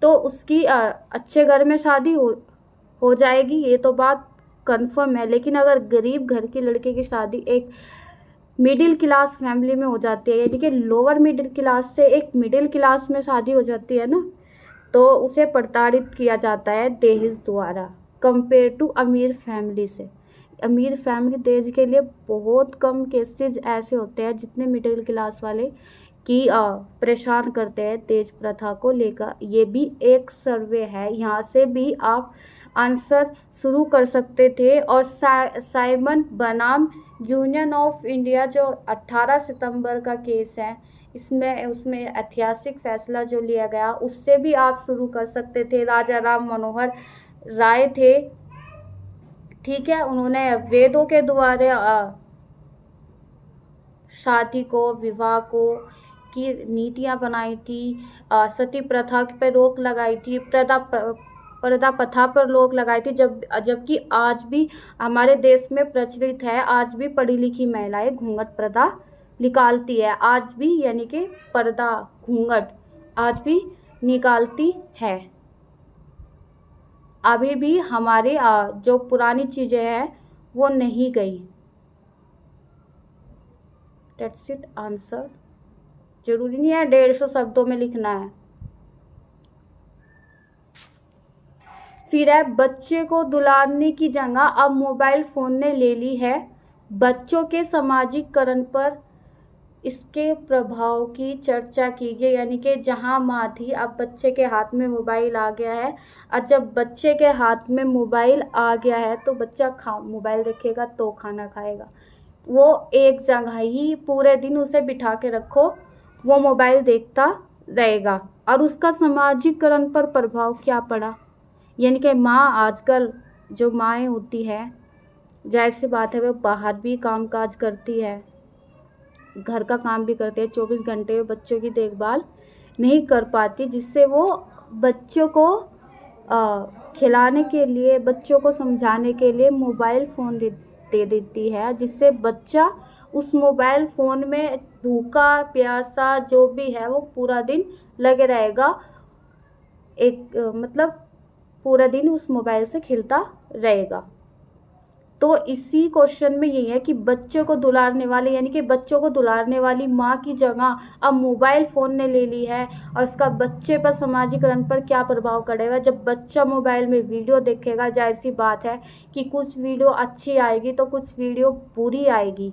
तो उसकी अच्छे घर में शादी हो जाएगी, ये तो बात कंफर्म है। लेकिन अगर गरीब घर की लड़की की शादी एक मिडिल क्लास फैमिली में हो जाती है, यानी कि लोअर मिडिल क्लास से एक मिडिल क्लास में शादी हो जाती है ना, तो उसे प्रताड़ित किया जाता है दहेज द्वारा, कंपेयर टू अमीर फैमिली से। अमीर फैमिली दहेज के लिए बहुत कम केसेस ऐसे होते हैं जितने मिडिल क्लास वाले की परेशान करते हैं दहेज प्रथा को लेकर। ये भी एक सर्वे है, यहाँ से भी आप आंसर शुरू कर सकते थे। और साइमन बनाम यूनियन ऑफ इंडिया जो 18 सितंबर का केस है, उसमें ऐतिहासिक फैसला जो लिया गया, उससे भी आप शुरू कर सकते थे। राजा राम मनोहर राय थे, ठीक है, उन्होंने वेदों के द्वारा शादी को, विवाह को की नीतियां बनाई थी, सती प्रथा पर रोक लगाई थी, पर्दा प्रथा पर रोक लगाई थी, जबकि आज भी हमारे देश में प्रचलित है। आज भी पढ़ी लिखी महिलाएं घूंघट पर्दा निकालती है, आज भी, यानी कि पर्दा घूंघट आज भी निकालती है। अभी भी हमारी जो पुरानी चीज़ें हैं वो नहीं गई। That's it answer. जरूरी नहीं है 150 शब्दों में लिखना है। फिर है, बच्चे को दुलारने की जगह अब मोबाइल फ़ोन ने ले ली है। बच्चों के सामाजिकरण पर इसके प्रभाव की चर्चा कीजिए, यानी कि जहां माँ थी अब बच्चे के हाथ में मोबाइल आ गया है। और जब बच्चे के हाथ में मोबाइल आ गया है तो बच्चा मोबाइल देखेगा तो खाना खाएगा। वो एक जगह ही पूरे दिन उसे बिठा के रखो, वो मोबाइल देखता रहेगा। और उसका सामाजिकरण पर प्रभाव क्या पड़ा, यानी कि माँ, आजकल जो माएँ होती है, जाहिर सी बात है वो बाहर भी काम काज करती है, घर का काम भी करते हैं, 24 घंटे बच्चों की देखभाल नहीं कर पाती, जिससे वो बच्चों को खिलाने के लिए, बच्चों को समझाने के लिए मोबाइल फ़ोन दे देती है, जिससे बच्चा उस मोबाइल फ़ोन में भूखा प्यासा जो भी है वो पूरा दिन लगे रहेगा, मतलब पूरा दिन उस मोबाइल से खेलता रहेगा। तो इसी क्वेश्चन में यही है कि बच्चों को दुलारने वाली, यानी कि बच्चों को दुलारने वाली माँ की जगह अब मोबाइल फ़ोन ने ले ली है, और इसका बच्चे पर सामाजिकरण पर क्या प्रभाव पड़ेगा। जब बच्चा मोबाइल में वीडियो देखेगा, जाहिर सी बात है कि कुछ वीडियो अच्छी आएगी तो कुछ वीडियो बुरी आएगी,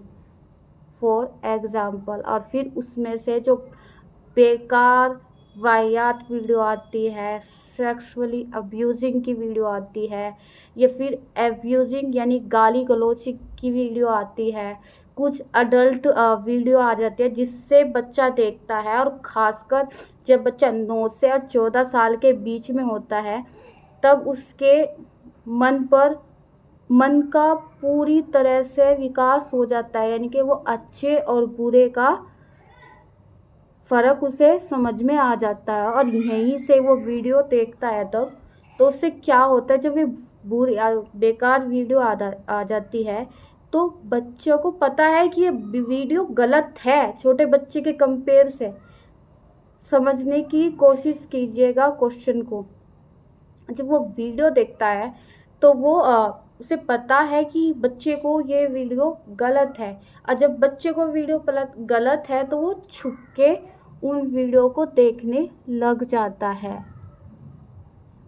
फॉर एग्ज़ाम्पल। और फिर उसमें से जो बेकार वाहियात वीडियो आती है, सेक्सुअली अब्यूजिंग की वीडियो आती है, या फिर एब्यूजिंग यानी गाली गलौज की वीडियो आती है, कुछ अडल्ट वीडियो आ जाती है, जिससे बच्चा देखता है। और ख़ासकर जब बच्चा 9 से 14 साल के बीच में होता है, तब उसके मन का पूरी तरह से विकास हो जाता है, यानी कि वो अच्छे और बुरे का फ़र्क उसे समझ में आ जाता है, और यहीं से वो वीडियो देखता है तब। तो उससे क्या होता है, जब ये बुरी बेकार वीडियो आ जाती है, तो बच्चों को पता है कि ये वीडियो गलत है। छोटे बच्चे के कंपेयर से समझने की कोशिश कीजिएगा क्वेश्चन को। जब वो वीडियो देखता है तो वो उसे पता है कि बच्चे को ये वीडियो गलत है, और जब बच्चे को वीडियो गलत है तो वो छुप के उन वीडियो को देखने लग जाता है,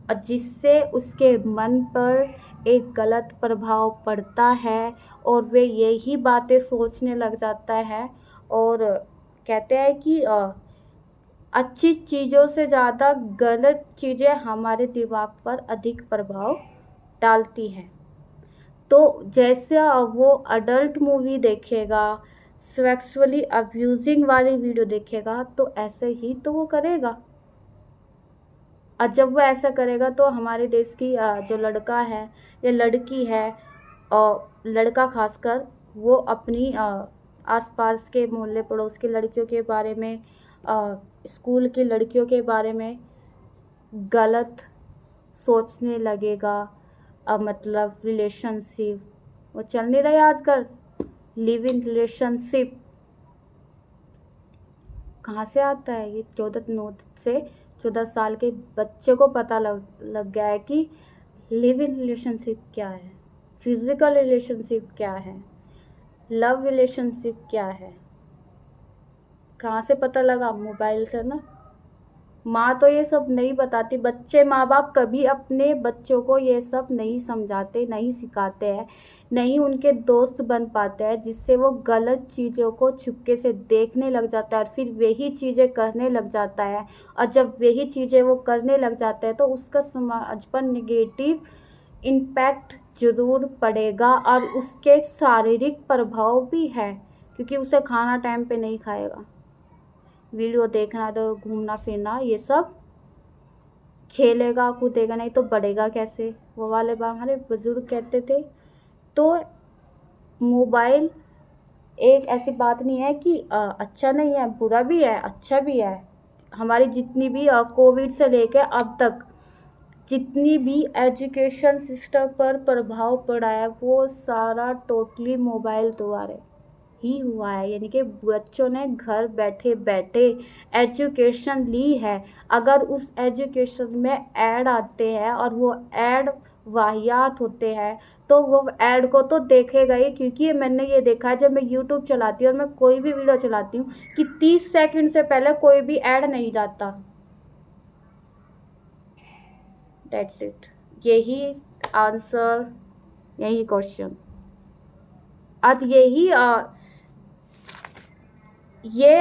और जिससे उसके मन पर एक गलत प्रभाव पड़ता है, और वे यही बातें सोचने लग जाता है। और कहते हैं कि अच्छी चीज़ों से ज़्यादा गलत चीज़ें हमारे दिमाग पर अधिक प्रभाव डालती हैं। तो जैसे वो अडल्ट मूवी देखेगा, सेक्सुअली अब्यूजिंग वाली वीडियो देखेगा, तो ऐसे ही तो वो करेगा। और जब वो ऐसा करेगा तो हमारे देश की जो लड़का है या लड़की है, और लड़का खासकर, वो अपनी आसपास के मोहल्ले पड़ोस की लड़कियों के बारे में, स्कूल की लड़कियों के बारे में गलत सोचने लगेगा। मतलब रिलेशनशिप, वो चल नहीं रहा आजकल, लिव इन रिलेशनशिप कहाँ से आता है। ये 9 से 14 साल के बच्चे को पता लग गया है कि लिव इन रिलेशनशिप क्या है, फिजिकल रिलेशनशिप क्या है, लव रिलेशनशिप क्या है। कहाँ से पता लगा? मोबाइल से ना। माँ तो ये सब नहीं बताती, बच्चे, माँ बाप कभी अपने बच्चों को ये सब नहीं समझाते, नहीं सिखाते हैं, नहीं उनके दोस्त बन पाते हैं, जिससे वो गलत चीज़ों को चुपके से देखने लग जाता है और फिर वही चीज़ें करने लग जाता है। और जब वही चीज़ें वो करने लग जाता है तो उसका समाज पर नेगेटिव इम्पैक्ट ज़रूर पड़ेगा, और उसके शारीरिक प्रभाव भी है, क्योंकि उसे खाना टाइम पे नहीं खाएगा, वीडियो देखना, तो घूमना फिरना, ये सब खेलेगा कूदेगा नहीं तो बढ़ेगा कैसे। वो वाले हमारे बुजुर्ग कहते थे। तो मोबाइल एक ऐसी बात नहीं है कि अच्छा नहीं है, बुरा भी है, अच्छा भी है। हमारी जितनी भी कोविड से लेकर अब तक जितनी भी एजुकेशन सिस्टम पर प्रभाव पड़ा है, वो सारा टोटली मोबाइल द्वारा ही हुआ है। यानी कि बच्चों ने घर बैठे बैठे एजुकेशन ली है। अगर उस एजुकेशन में ऐड आते हैं और वो ऐड वाहियात होते हैं, तो वो ऐड को तो देखेगा ही, क्योंकि मैंने ये देखा है, जब मैं यूट्यूब चलाती हूँ और मैं कोई भी वीडियो चलाती हूँ, कि 30 सेकंड से पहले कोई भी ऐड नहीं जाता। डेट्स इट, यही आंसर, यही क्वेश्चन। अब ये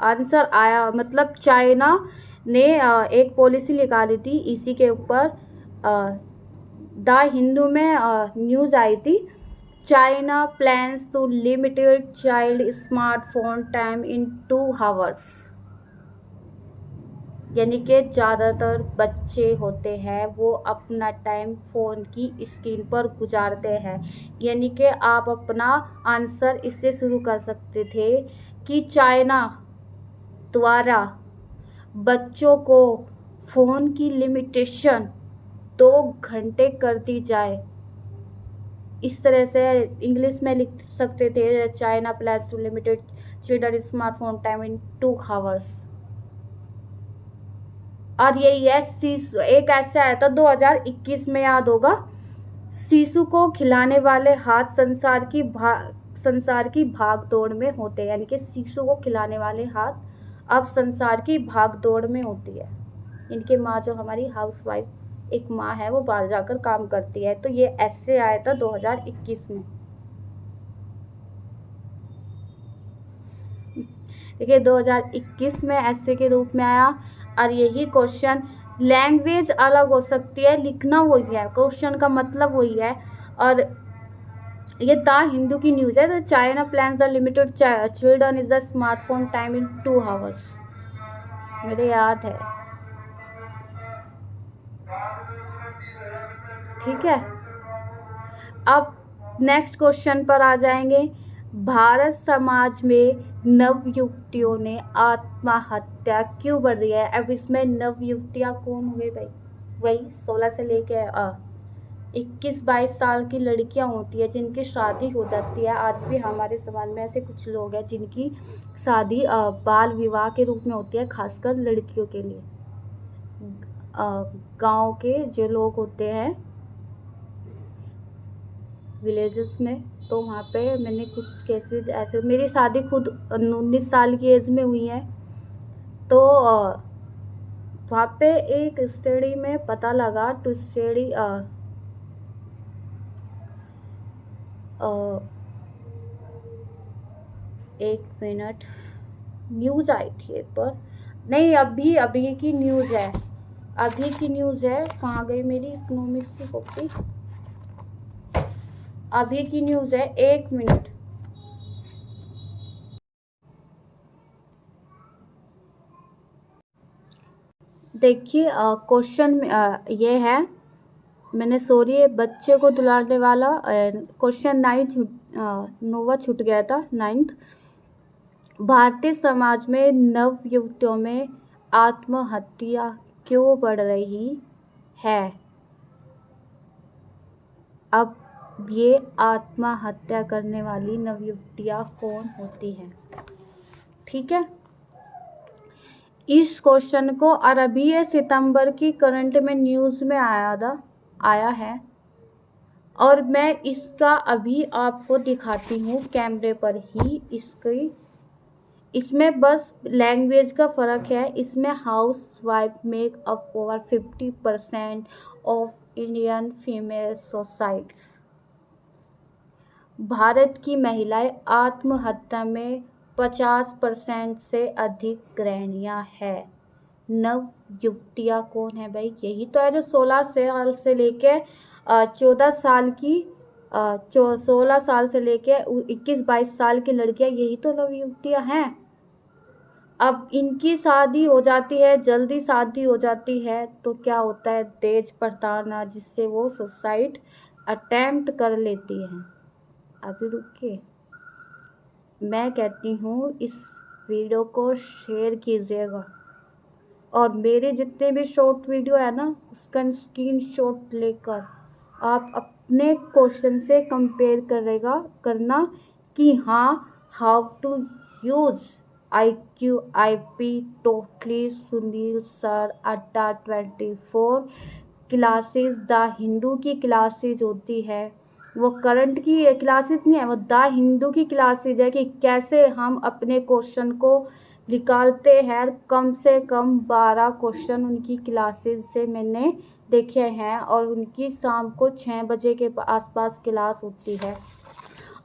आंसर आया, मतलब चाइना ने एक पॉलिसी निकाली थी इसी के ऊपर। द हिंदू में न्यूज़ आई थी, China plans to limited child smartphone time in 2 hours। यानी कि ज़्यादातर बच्चे होते हैं वो अपना टाइम फ़ोन की स्क्रीन पर गुजारते हैं। यानी कि आप अपना आंसर इससे शुरू कर सकते थे कि चाइना द्वारा बच्चों को फ़ोन की लिमिटेशन 2 घंटे कर दी जाए। इस तरह से इंग्लिश में लिख सकते थे, China plans to limited children smartphone time in 2 hours. और ये एक ऐसे आया था 2021 में, याद होगा, शिशु को खिलाने वाले हाथ संसार की भाग दौड़ में होते हैं। यानी कि शिशु को खिलाने वाले हाथ अब संसार की भाग दौड़ में होती है। इनकी माँ, जो हमारी हाउसवाइफ एक माँ है, वो बाहर जाकर काम करती है। तो ये ऐसे आया था 2021 में। देखिए 2021 में ऐसे के रूप में आया। और यही क्वेश्चन, लैंग्वेज अलग हो सकती है, लिखना वही है, क्वेश्चन का मतलब वही है। और ये द हिंदू की न्यूज़ है। तो China plans the limited children is the smartphone time in 2 hours. मेरे याद है, ठीक है। अब नेक्स्ट क्वेश्चन पर आ जाएंगे। भारत समाज में नवयुवतियों ने आत्महत्या क्यों बढ़ रही है? अब इसमें नवयुवतियाँ कौन हुए भाई? वही 16 से लेके 21-22 साल की लड़कियां होती है जिनकी शादी हो जाती है। आज भी हमारे समाज में ऐसे कुछ लोग हैं जिनकी शादी बाल विवाह के रूप में होती है, खासकर लड़कियों के लिए। गांव के जो लोग होते हैं विलेजेस में, तो वहाँ पे मैंने कुछ केसेस ऐसे, मेरी शादी खुद 19 साल की एज में हुई है। तो वहाँ पे एक स्टडी में पता लगा, टू स्टडी एक मिनट, न्यूज़ आई थी एक पर, नहीं अभी की न्यूज़ है, अभी की न्यूज़ है। कहाँ गई मेरी इकोनॉमिक्स की कॉपी? अभी की न्यूज़ है, 1 मिनट। देखिए क्वेश्चन ये है, मैंने सॉरी बच्चे को दुलारने वाला क्वेश्चन 9वां छूट गया था, 9th। भारतीय समाज में नव युवतियों में आत्महत्या क्यों बढ़ रही है? अब ये आत्महत्या करने वाली नवयुवतियाँ कौन होती हैं? ठीक है, इस क्वेश्चन को और अभी 28 सितंबर की करंट में न्यूज़ में आया है। और मैं इसका अभी आपको दिखाती हूँ कैमरे पर ही। इसमें बस लैंग्वेज का फ़र्क है। इसमें house wife make up over 50% of Indian female societies. Bharat की महिलाएं आत्महत्या में 50% से अधिक गृहिणियां हैं। नव युवतियाँ कौन है भाई? यही तो है जो 16 साल से लेके 14 साल की 16 साल से लेके 21-22 साल की लड़कियां, यही तो नव युवतियाँ हैं। अब इनकी शादी हो जाती है, जल्दी शादी हो जाती है, तो क्या होता है, दहेज प्रताड़ना, जिससे वो सुसाइड अटेम्प्ट कर लेती हैं। अभी रुकिए, मैं कहती हूँ इस वीडियो को शेयर कीजिएगा और मेरे जितने भी शॉर्ट वीडियो है ना, उसका स्क्रीनशॉट लेकर आप अपने क्वेश्चन से कंपेयर करना कि हाँ, how to use IQIP totally Sunil sir Adda 24 classes. The Hindu की क्लासेज होती है, वो करंट की क्लासेस नहीं है, वो द हिंदू की क्लासेज है कि कैसे हम अपने क्वेश्चन को निकालते हैं। कम से कम 12 क्वेश्चन उनकी क्लासेस से मैंने देखे हैं और उनकी शाम को 6 बजे के आसपास क्लास होती है।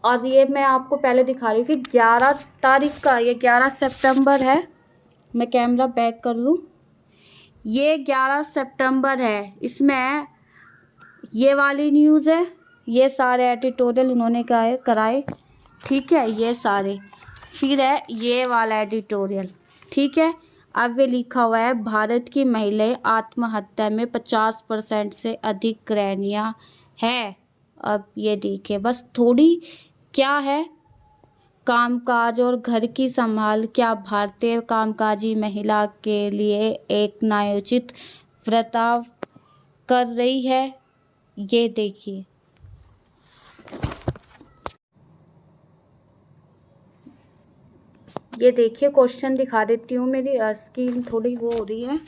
और ये मैं आपको पहले दिखा रही हूँ कि 11 तारीख का, ये 11 सितंबर है। मैं कैमरा बैक कर लूँ, ये 11 सितंबर है। इसमें ये वाली न्यूज़ है, ये सारे एडिटोरियल उन्होंने कराए, ठीक है, ये सारे। फिर है ये वाला एडिटोरियल, ठीक है। अब वे लिखा हुआ है, भारत की महिलाएं आत्महत्या में 50% से अधिक गृहिणियां हैं। अब ये देखिए, बस थोड़ी क्या है, कामकाज और घर की संभाल क्या भारतीय कामकाजी महिला के लिए एक न्यायोचित बर्ताव कर रही है? ये देखिए, क्वेश्चन दिखा देती हूँ। मेरी स्क्रीन थोड़ी वो हो रही है।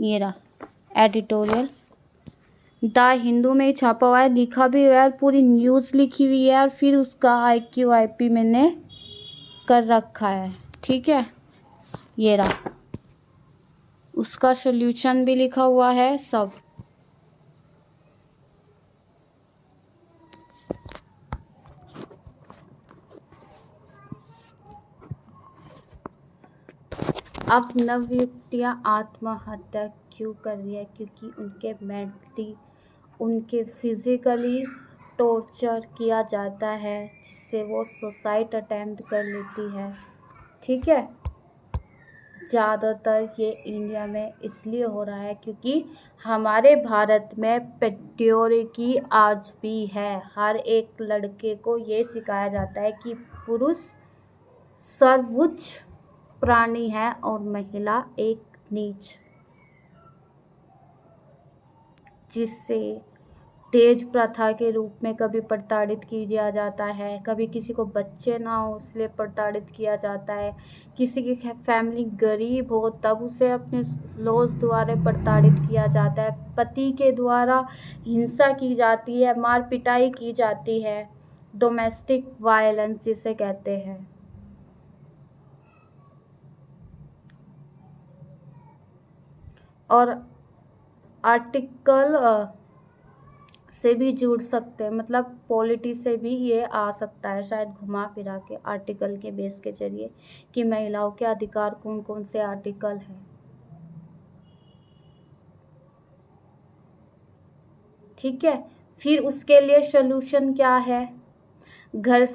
ये रहा एडिटोरियल, द हिंदू में ही छापा हुआ है, लिखा भी हुआ है, पूरी न्यूज़ लिखी हुई है और फिर उसका IQ/IP मैंने कर रखा है। ठीक है, ये रहा, उसका सॉल्यूशन भी लिखा हुआ है सब। अब नवयुवतियाँ आत्महत्या क्यों कर रही है? क्योंकि उनके मेंटली, उनके फिजिकली टॉर्चर किया जाता है, जिससे वो सुसाइड अटेम्प्ट कर लेती है। ठीक है, ज़्यादातर ये इंडिया में इसलिए हो रहा है क्योंकि हमारे भारत में पेट्रियार्की आज भी है। हर एक लड़के को ये सिखाया जाता है कि पुरुष सर्वोच्च प्राणी है और महिला एक नीच, जिससे दहेज प्रथा के रूप में कभी प्रताड़ित किया जाता है, कभी किसी को बच्चे ना हो इसलिए प्रताड़ित किया जाता है, किसी की फैमिली गरीब हो तब उसे अपने लॉज द्वारा प्रताड़ित किया जाता है, पति के द्वारा हिंसा की जाती है, मार पिटाई की जाती है, डोमेस्टिक वायलेंस जिसे कहते हैं। और आर्टिकल से भी जुड़ सकते हैं, मतलब पॉलिटी से भी ये आ सकता है शायद घुमा फिरा के, आर्टिकल के बेस के जरिए कि महिलाओं के अधिकार कौन कौन से आर्टिकल हैं। ठीक है, फिर उसके लिए सॉल्यूशन क्या है? घर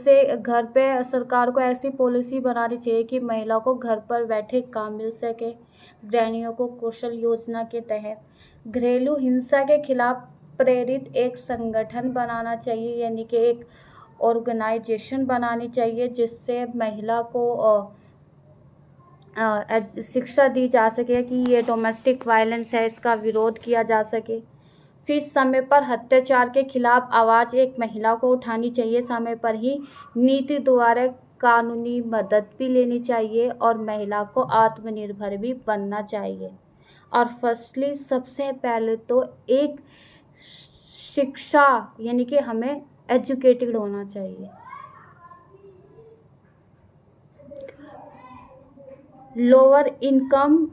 पे सरकार को ऐसी पॉलिसी बनानी चाहिए कि महिलाओं को घर पर बैठे काम मिल सके। गृहिणियों को कौशल योजना के तहत घरेलू हिंसा के खिलाफ प्रेरित एक संगठन बनाना चाहिए, यानी कि एक ऑर्गेनाइजेशन बनानी चाहिए जिससे महिला को शिक्षा दी जा सके कि ये डोमेस्टिक वायलेंस है, इसका विरोध किया जा सके। फिर समय पर अत्याचार के खिलाफ आवाज़ एक महिला को उठानी चाहिए, समय पर ही नीति द्वारा कानूनी मदद भी लेनी चाहिए और महिला को आत्मनिर्भर भी बनना चाहिए। और फर्स्टली सबसे पहले तो एक शिक्षा, यानी कि हमें एजुकेटेड होना चाहिए। लोअर इनकम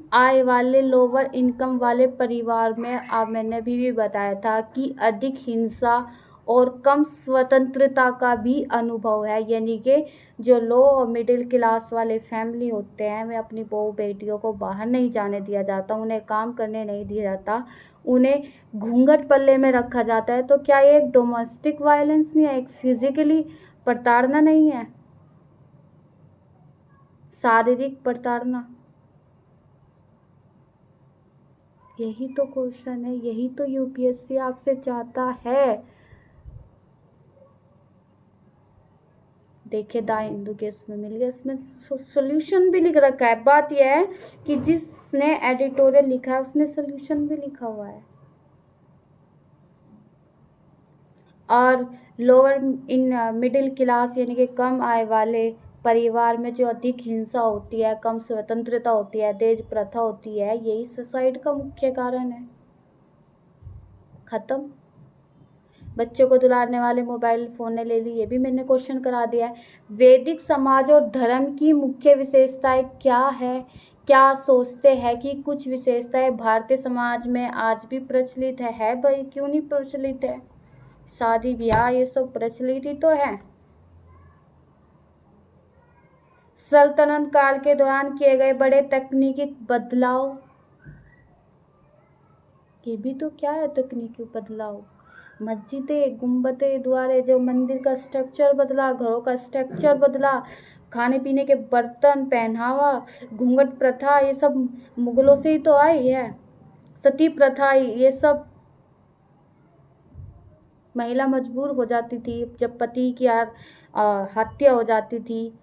वाले परिवार में मैंने भी बताया था कि अधिक हिंसा और कम स्वतंत्रता का भी अनुभव है, यानी कि जो लो और मिडिल क्लास वाले फैमिली होते हैं वे अपनी बहू बेटियों को बाहर नहीं जाने दिया जाता, उन्हें काम करने नहीं दिया जाता, उन्हें घूंघट पल्ले में रखा जाता है। तो क्या ये एक डोमेस्टिक वायलेंस नहीं है, एक फिजिकली प्रताड़ना नहीं है, शारीरिक प्रताड़ना? यही तो क्वेश्चन है, यही तो यूपीएससी आपसे चाहता है। देखिए द हिंदू के इसमें मिल गया, इसमें सॉल्यूशन भी लिख रखा है। बात यह है कि जिसने एडिटोरियल लिखा है उसने सॉल्यूशन भी लिखा हुआ है। और लोअर मिडिल क्लास यानी कि कम आय वाले परिवार में जो अधिक हिंसा होती है, कम स्वतंत्रता होती है, दहेज प्रथा होती है, यही सुसाइड का मुख्य कारण है। खत्म। बच्चों को दुलारने वाले मोबाइल फ़ोन ने ले ली, ये भी मैंने क्वेश्चन करा दिया है। वैदिक समाज और धर्म की मुख्य विशेषताएं क्या है? क्या सोचते हैं कि कुछ विशेषताएं भारतीय समाज में आज भी प्रचलित है भाई, क्यों नहीं प्रचलित है? शादी ब्याह ये सब प्रचलित ही तो है। सल्तनत काल के दौरान किए गए बड़े तकनीकी बदलाव, ये भी तो क्या है तकनीकी बदलाव? मस्जिदें, गुंबदें द्वारा जो मंदिर का स्ट्रक्चर बदला, घरों का स्ट्रक्चर बदला, खाने पीने के बर्तन, पहनावा, घूंघट प्रथा, ये सब मुगलों से ही तो आई है। सती प्रथा, ये सब महिला मजबूर हो जाती थी जब पति की हत्या हो जाती थी,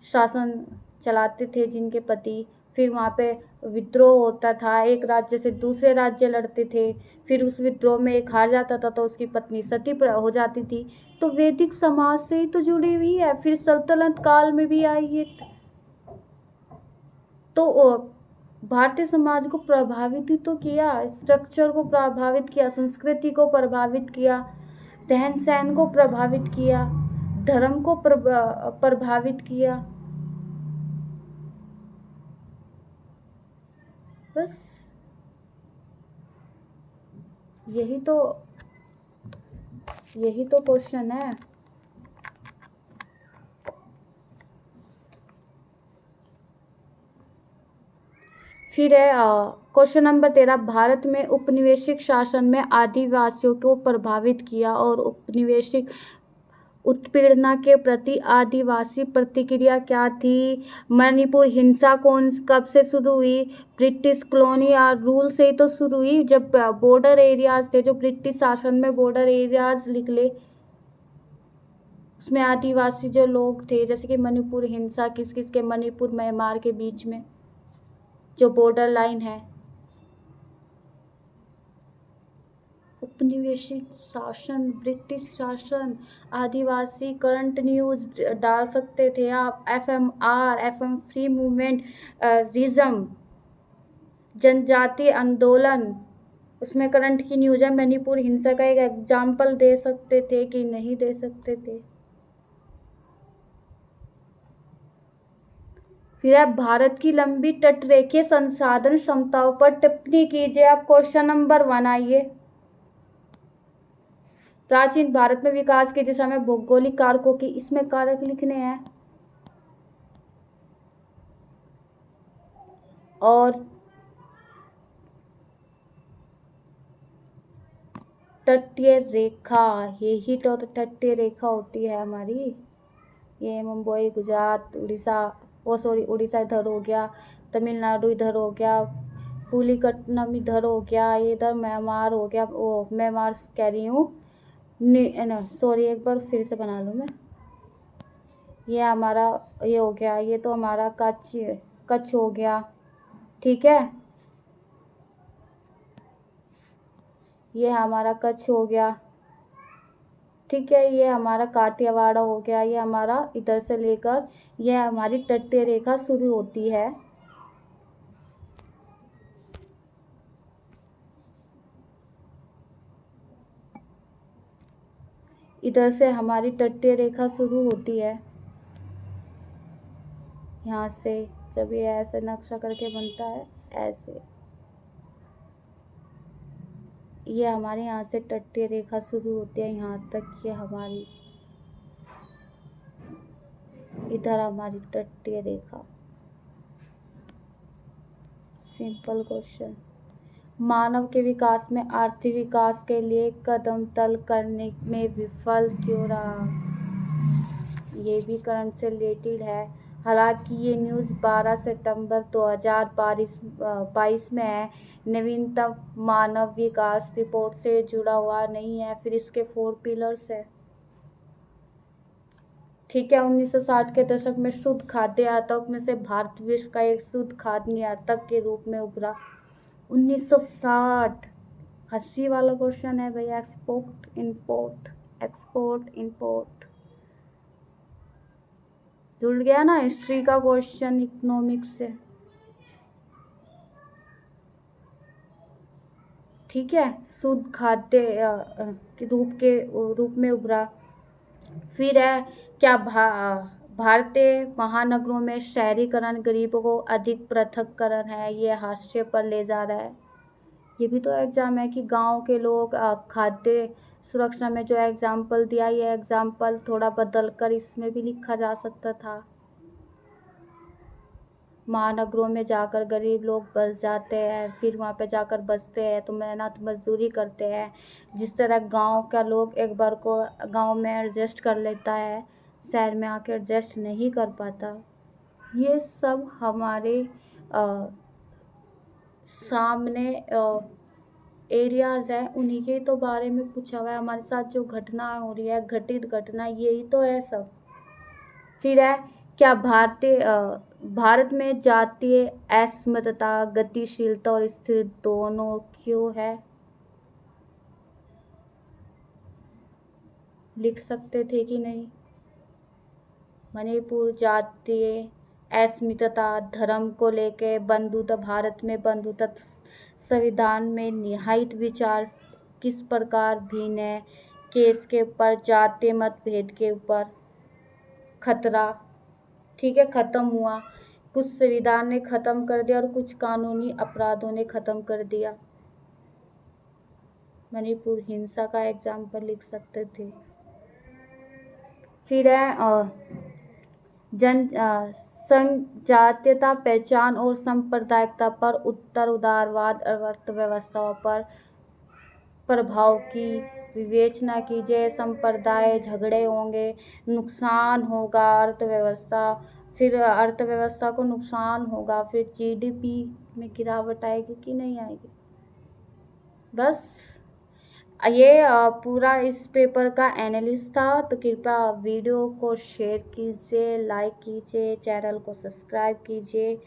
शासन चलाते थे जिनके पति, फिर वहाँ पे विद्रोह होता था, एक राज्य से दूसरे राज्य लड़ते थे, फिर उस विद्रोह में एक हार जाता था तो उसकी पत्नी सती हो जाती थी। तो वैदिक समाज से ही तो जुड़ी हुई है, फिर सल्तनत काल में भी आई है। तो भारतीय समाज को प्रभावित ही तो किया, स्ट्रक्चर को प्रभावित किया, संस्कृति को प्रभावित किया, रहन सहन को प्रभावित किया, धर्म को प्रभावित किया। बस यही तो क्वेश्चन है। फिर है क्वेश्चन नंबर 13, भारत में उपनिवेशिक शासन में आदिवासियों को प्रभावित किया और उपनिवेशिक उत्पीड़ना के प्रति आदिवासी प्रतिक्रिया क्या थी? मणिपुर हिंसा कब से शुरू हुई? ब्रिटिश कॉलोनी और रूल से ही तो शुरू हुई, जब बॉर्डर एरियाज थे, जो ब्रिटिश शासन में बॉर्डर एरियाज निकले, उसमें आदिवासी जो लोग थे, जैसे कि मणिपुर हिंसा किस किस के, मणिपुर म्यांमार के बीच में जो बॉर्डर लाइन है। उपनिवेशिक शासन, ब्रिटिश शासन, आदिवासी, करंट न्यूज डाल सकते थे आप, एफएम फ्री मूवमेंट, रिज्म, जनजाति आंदोलन, उसमें करंट की न्यूज है। मणिपुर हिंसा का एक एग्जाम्पल दे सकते थे कि नहीं दे सकते थे? फिर आप भारत की लंबी तटरेखीय संसाधन क्षमताओं पर टिप्पणी कीजिए। आप क्वेश्चन नंबर 1 आइए। प्राचीन भारत में विकास की दिशा में भौगोलिक कारकों की, इसमें कारक लिखने हैं, और तटीय रेखा, यही तो तटीय रेखा होती है हमारी। ये मुंबई, गुजरात, उड़ीसा, उड़ीसा इधर हो गया, तमिलनाडु इधर हो गया, पुलिकट्टनम इधर हो गया, ये इधर म्यांमार हो गया, वो म्यांमार कह रही हूँ, सॉरी, एक बार फिर से बना लूँ मैं। ये हमारा ये हो गया, ये तो हमारा कच्छ हो गया, ठीक है, ये हमारा कच्छ हो गया, ठीक है, ये हमारा काठियावाड़ हो गया, ये हमारा इधर से लेकर ये हमारी तटीय रेखा शुरू होती है। इधर से हमारी तटीय रेखा शुरू होती है, यहाँ से, जब ये ऐसे नक्शा करके बनता है ऐसे, ये हमारे यहाँ से तटीय रेखा शुरू होती है यहाँ तक, ये हमारी इधर हमारी तटीय रेखा। Simple question. मानव के विकास में आर्थिक विकास के लिए कदम तल करने में विफल क्यों रहा? ये भी करंट से रिलेटेड है। हालांकि ये न्यूज़ 12 सितंबर 2022 में है, नवीनतम मानव विकास रिपोर्ट से जुड़ा हुआ नहीं है। फिर इसके 4 पिलर्स है, ठीक है। 1960 के दशक में शुद्ध खाद्य आतंक में से भारत विश्व का एक शुद्ध खाद्य निर्यातक के रूप में उभरा। 1960, हंसी वाला क्वेश्चन है भाई। एक्सपोर्ट इंपोर्ट जुड़ गया ना, हिस्ट्री का क्वेश्चन इकोनॉमिक्स से, ठीक है। शुद्ध खाद्य के रूप में उभरा। फिर है क्या भारतीय महानगरों में शहरीकरण गरीबों को अधिक पृथक्करण है, ये हाशिए पर ले जा रहा है। ये भी तो एग्जाम है कि गांव के लोग खाद्य सुरक्षा में जो एग्जाम्पल दिया, ये एग्जाम्पल थोड़ा बदल कर इसमें भी लिखा जा सकता था। महानगरों में जाकर गरीब लोग बस जाते हैं, फिर वहाँ पे जाकर बसते हैं तो मेहनत मजदूरी करते हैं। जिस तरह गांव का लोग एक बार को गांव में एडजस्ट कर लेता है, शहर में आके एडजस्ट नहीं कर पाता। ये सब हमारे सामने एरियाज है, उन्हीं के तो बारे में पूछा हुआ है। हमारे साथ जो घटना हो रही है, घटित घटना, यही तो है सब। फिर है, क्या भारत में जातीय अस्मिता, गतिशीलता और स्थिर दोनों क्यों है? लिख सकते थे कि नहीं? मणिपुर जातीय अस्मिता, धर्म को लेके बंधुत्व, भारत में बंधुत्व, संविधान में निहित विचार किस प्रकार भिन्न है, केस के ऊपर, जातीय मतभेद के ऊपर, खतरा। ठीक है, ख़त्म हुआ। कुछ संविधान ने ख़त्म कर दिया और कुछ कानूनी अपराधों ने ख़त्म कर दिया। मणिपुर हिंसा का एग्जाम्पल लिख सकते थे। फिर है जनजातीयता, पहचान और सांप्रदायिकता पर उत्तर उदारवाद अर्थव्यवस्थाओं पर प्रभाव की विवेचना कीजिए। संप्रदाय झगड़े होंगे, नुकसान होगा अर्थव्यवस्था, फिर अर्थव्यवस्था को नुकसान होगा, फिर जीडीपी में गिरावट आएगी कि नहीं आएगी। बस ये पूरा इस पेपर का एनालिसिस था। तो कृपया वीडियो को शेयर कीजिए, लाइक कीजिए, चैनल को सब्सक्राइब कीजिए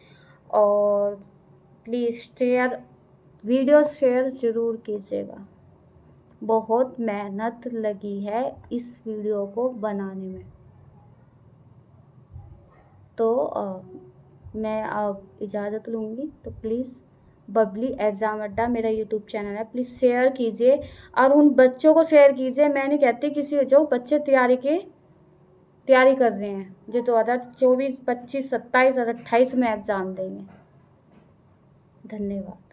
और प्लीज़ वीडियो शेयर ज़रूर कीजिएगा। बहुत मेहनत लगी है इस वीडियो को बनाने में। तो मैं अब इजाज़त लूँगी। तो प्लीज़ बबली एग्ज़ाम अड्डा मेरा यूट्यूब चैनल है, प्लीज़ शेयर कीजिए और उन बच्चों को शेयर कीजिए। मैं नहीं कहती किसी, जो बच्चे तैयारी कर रहे हैं, जो 2024, 25, 27 और 28 में एग्ज़ाम देंगे। धन्यवाद।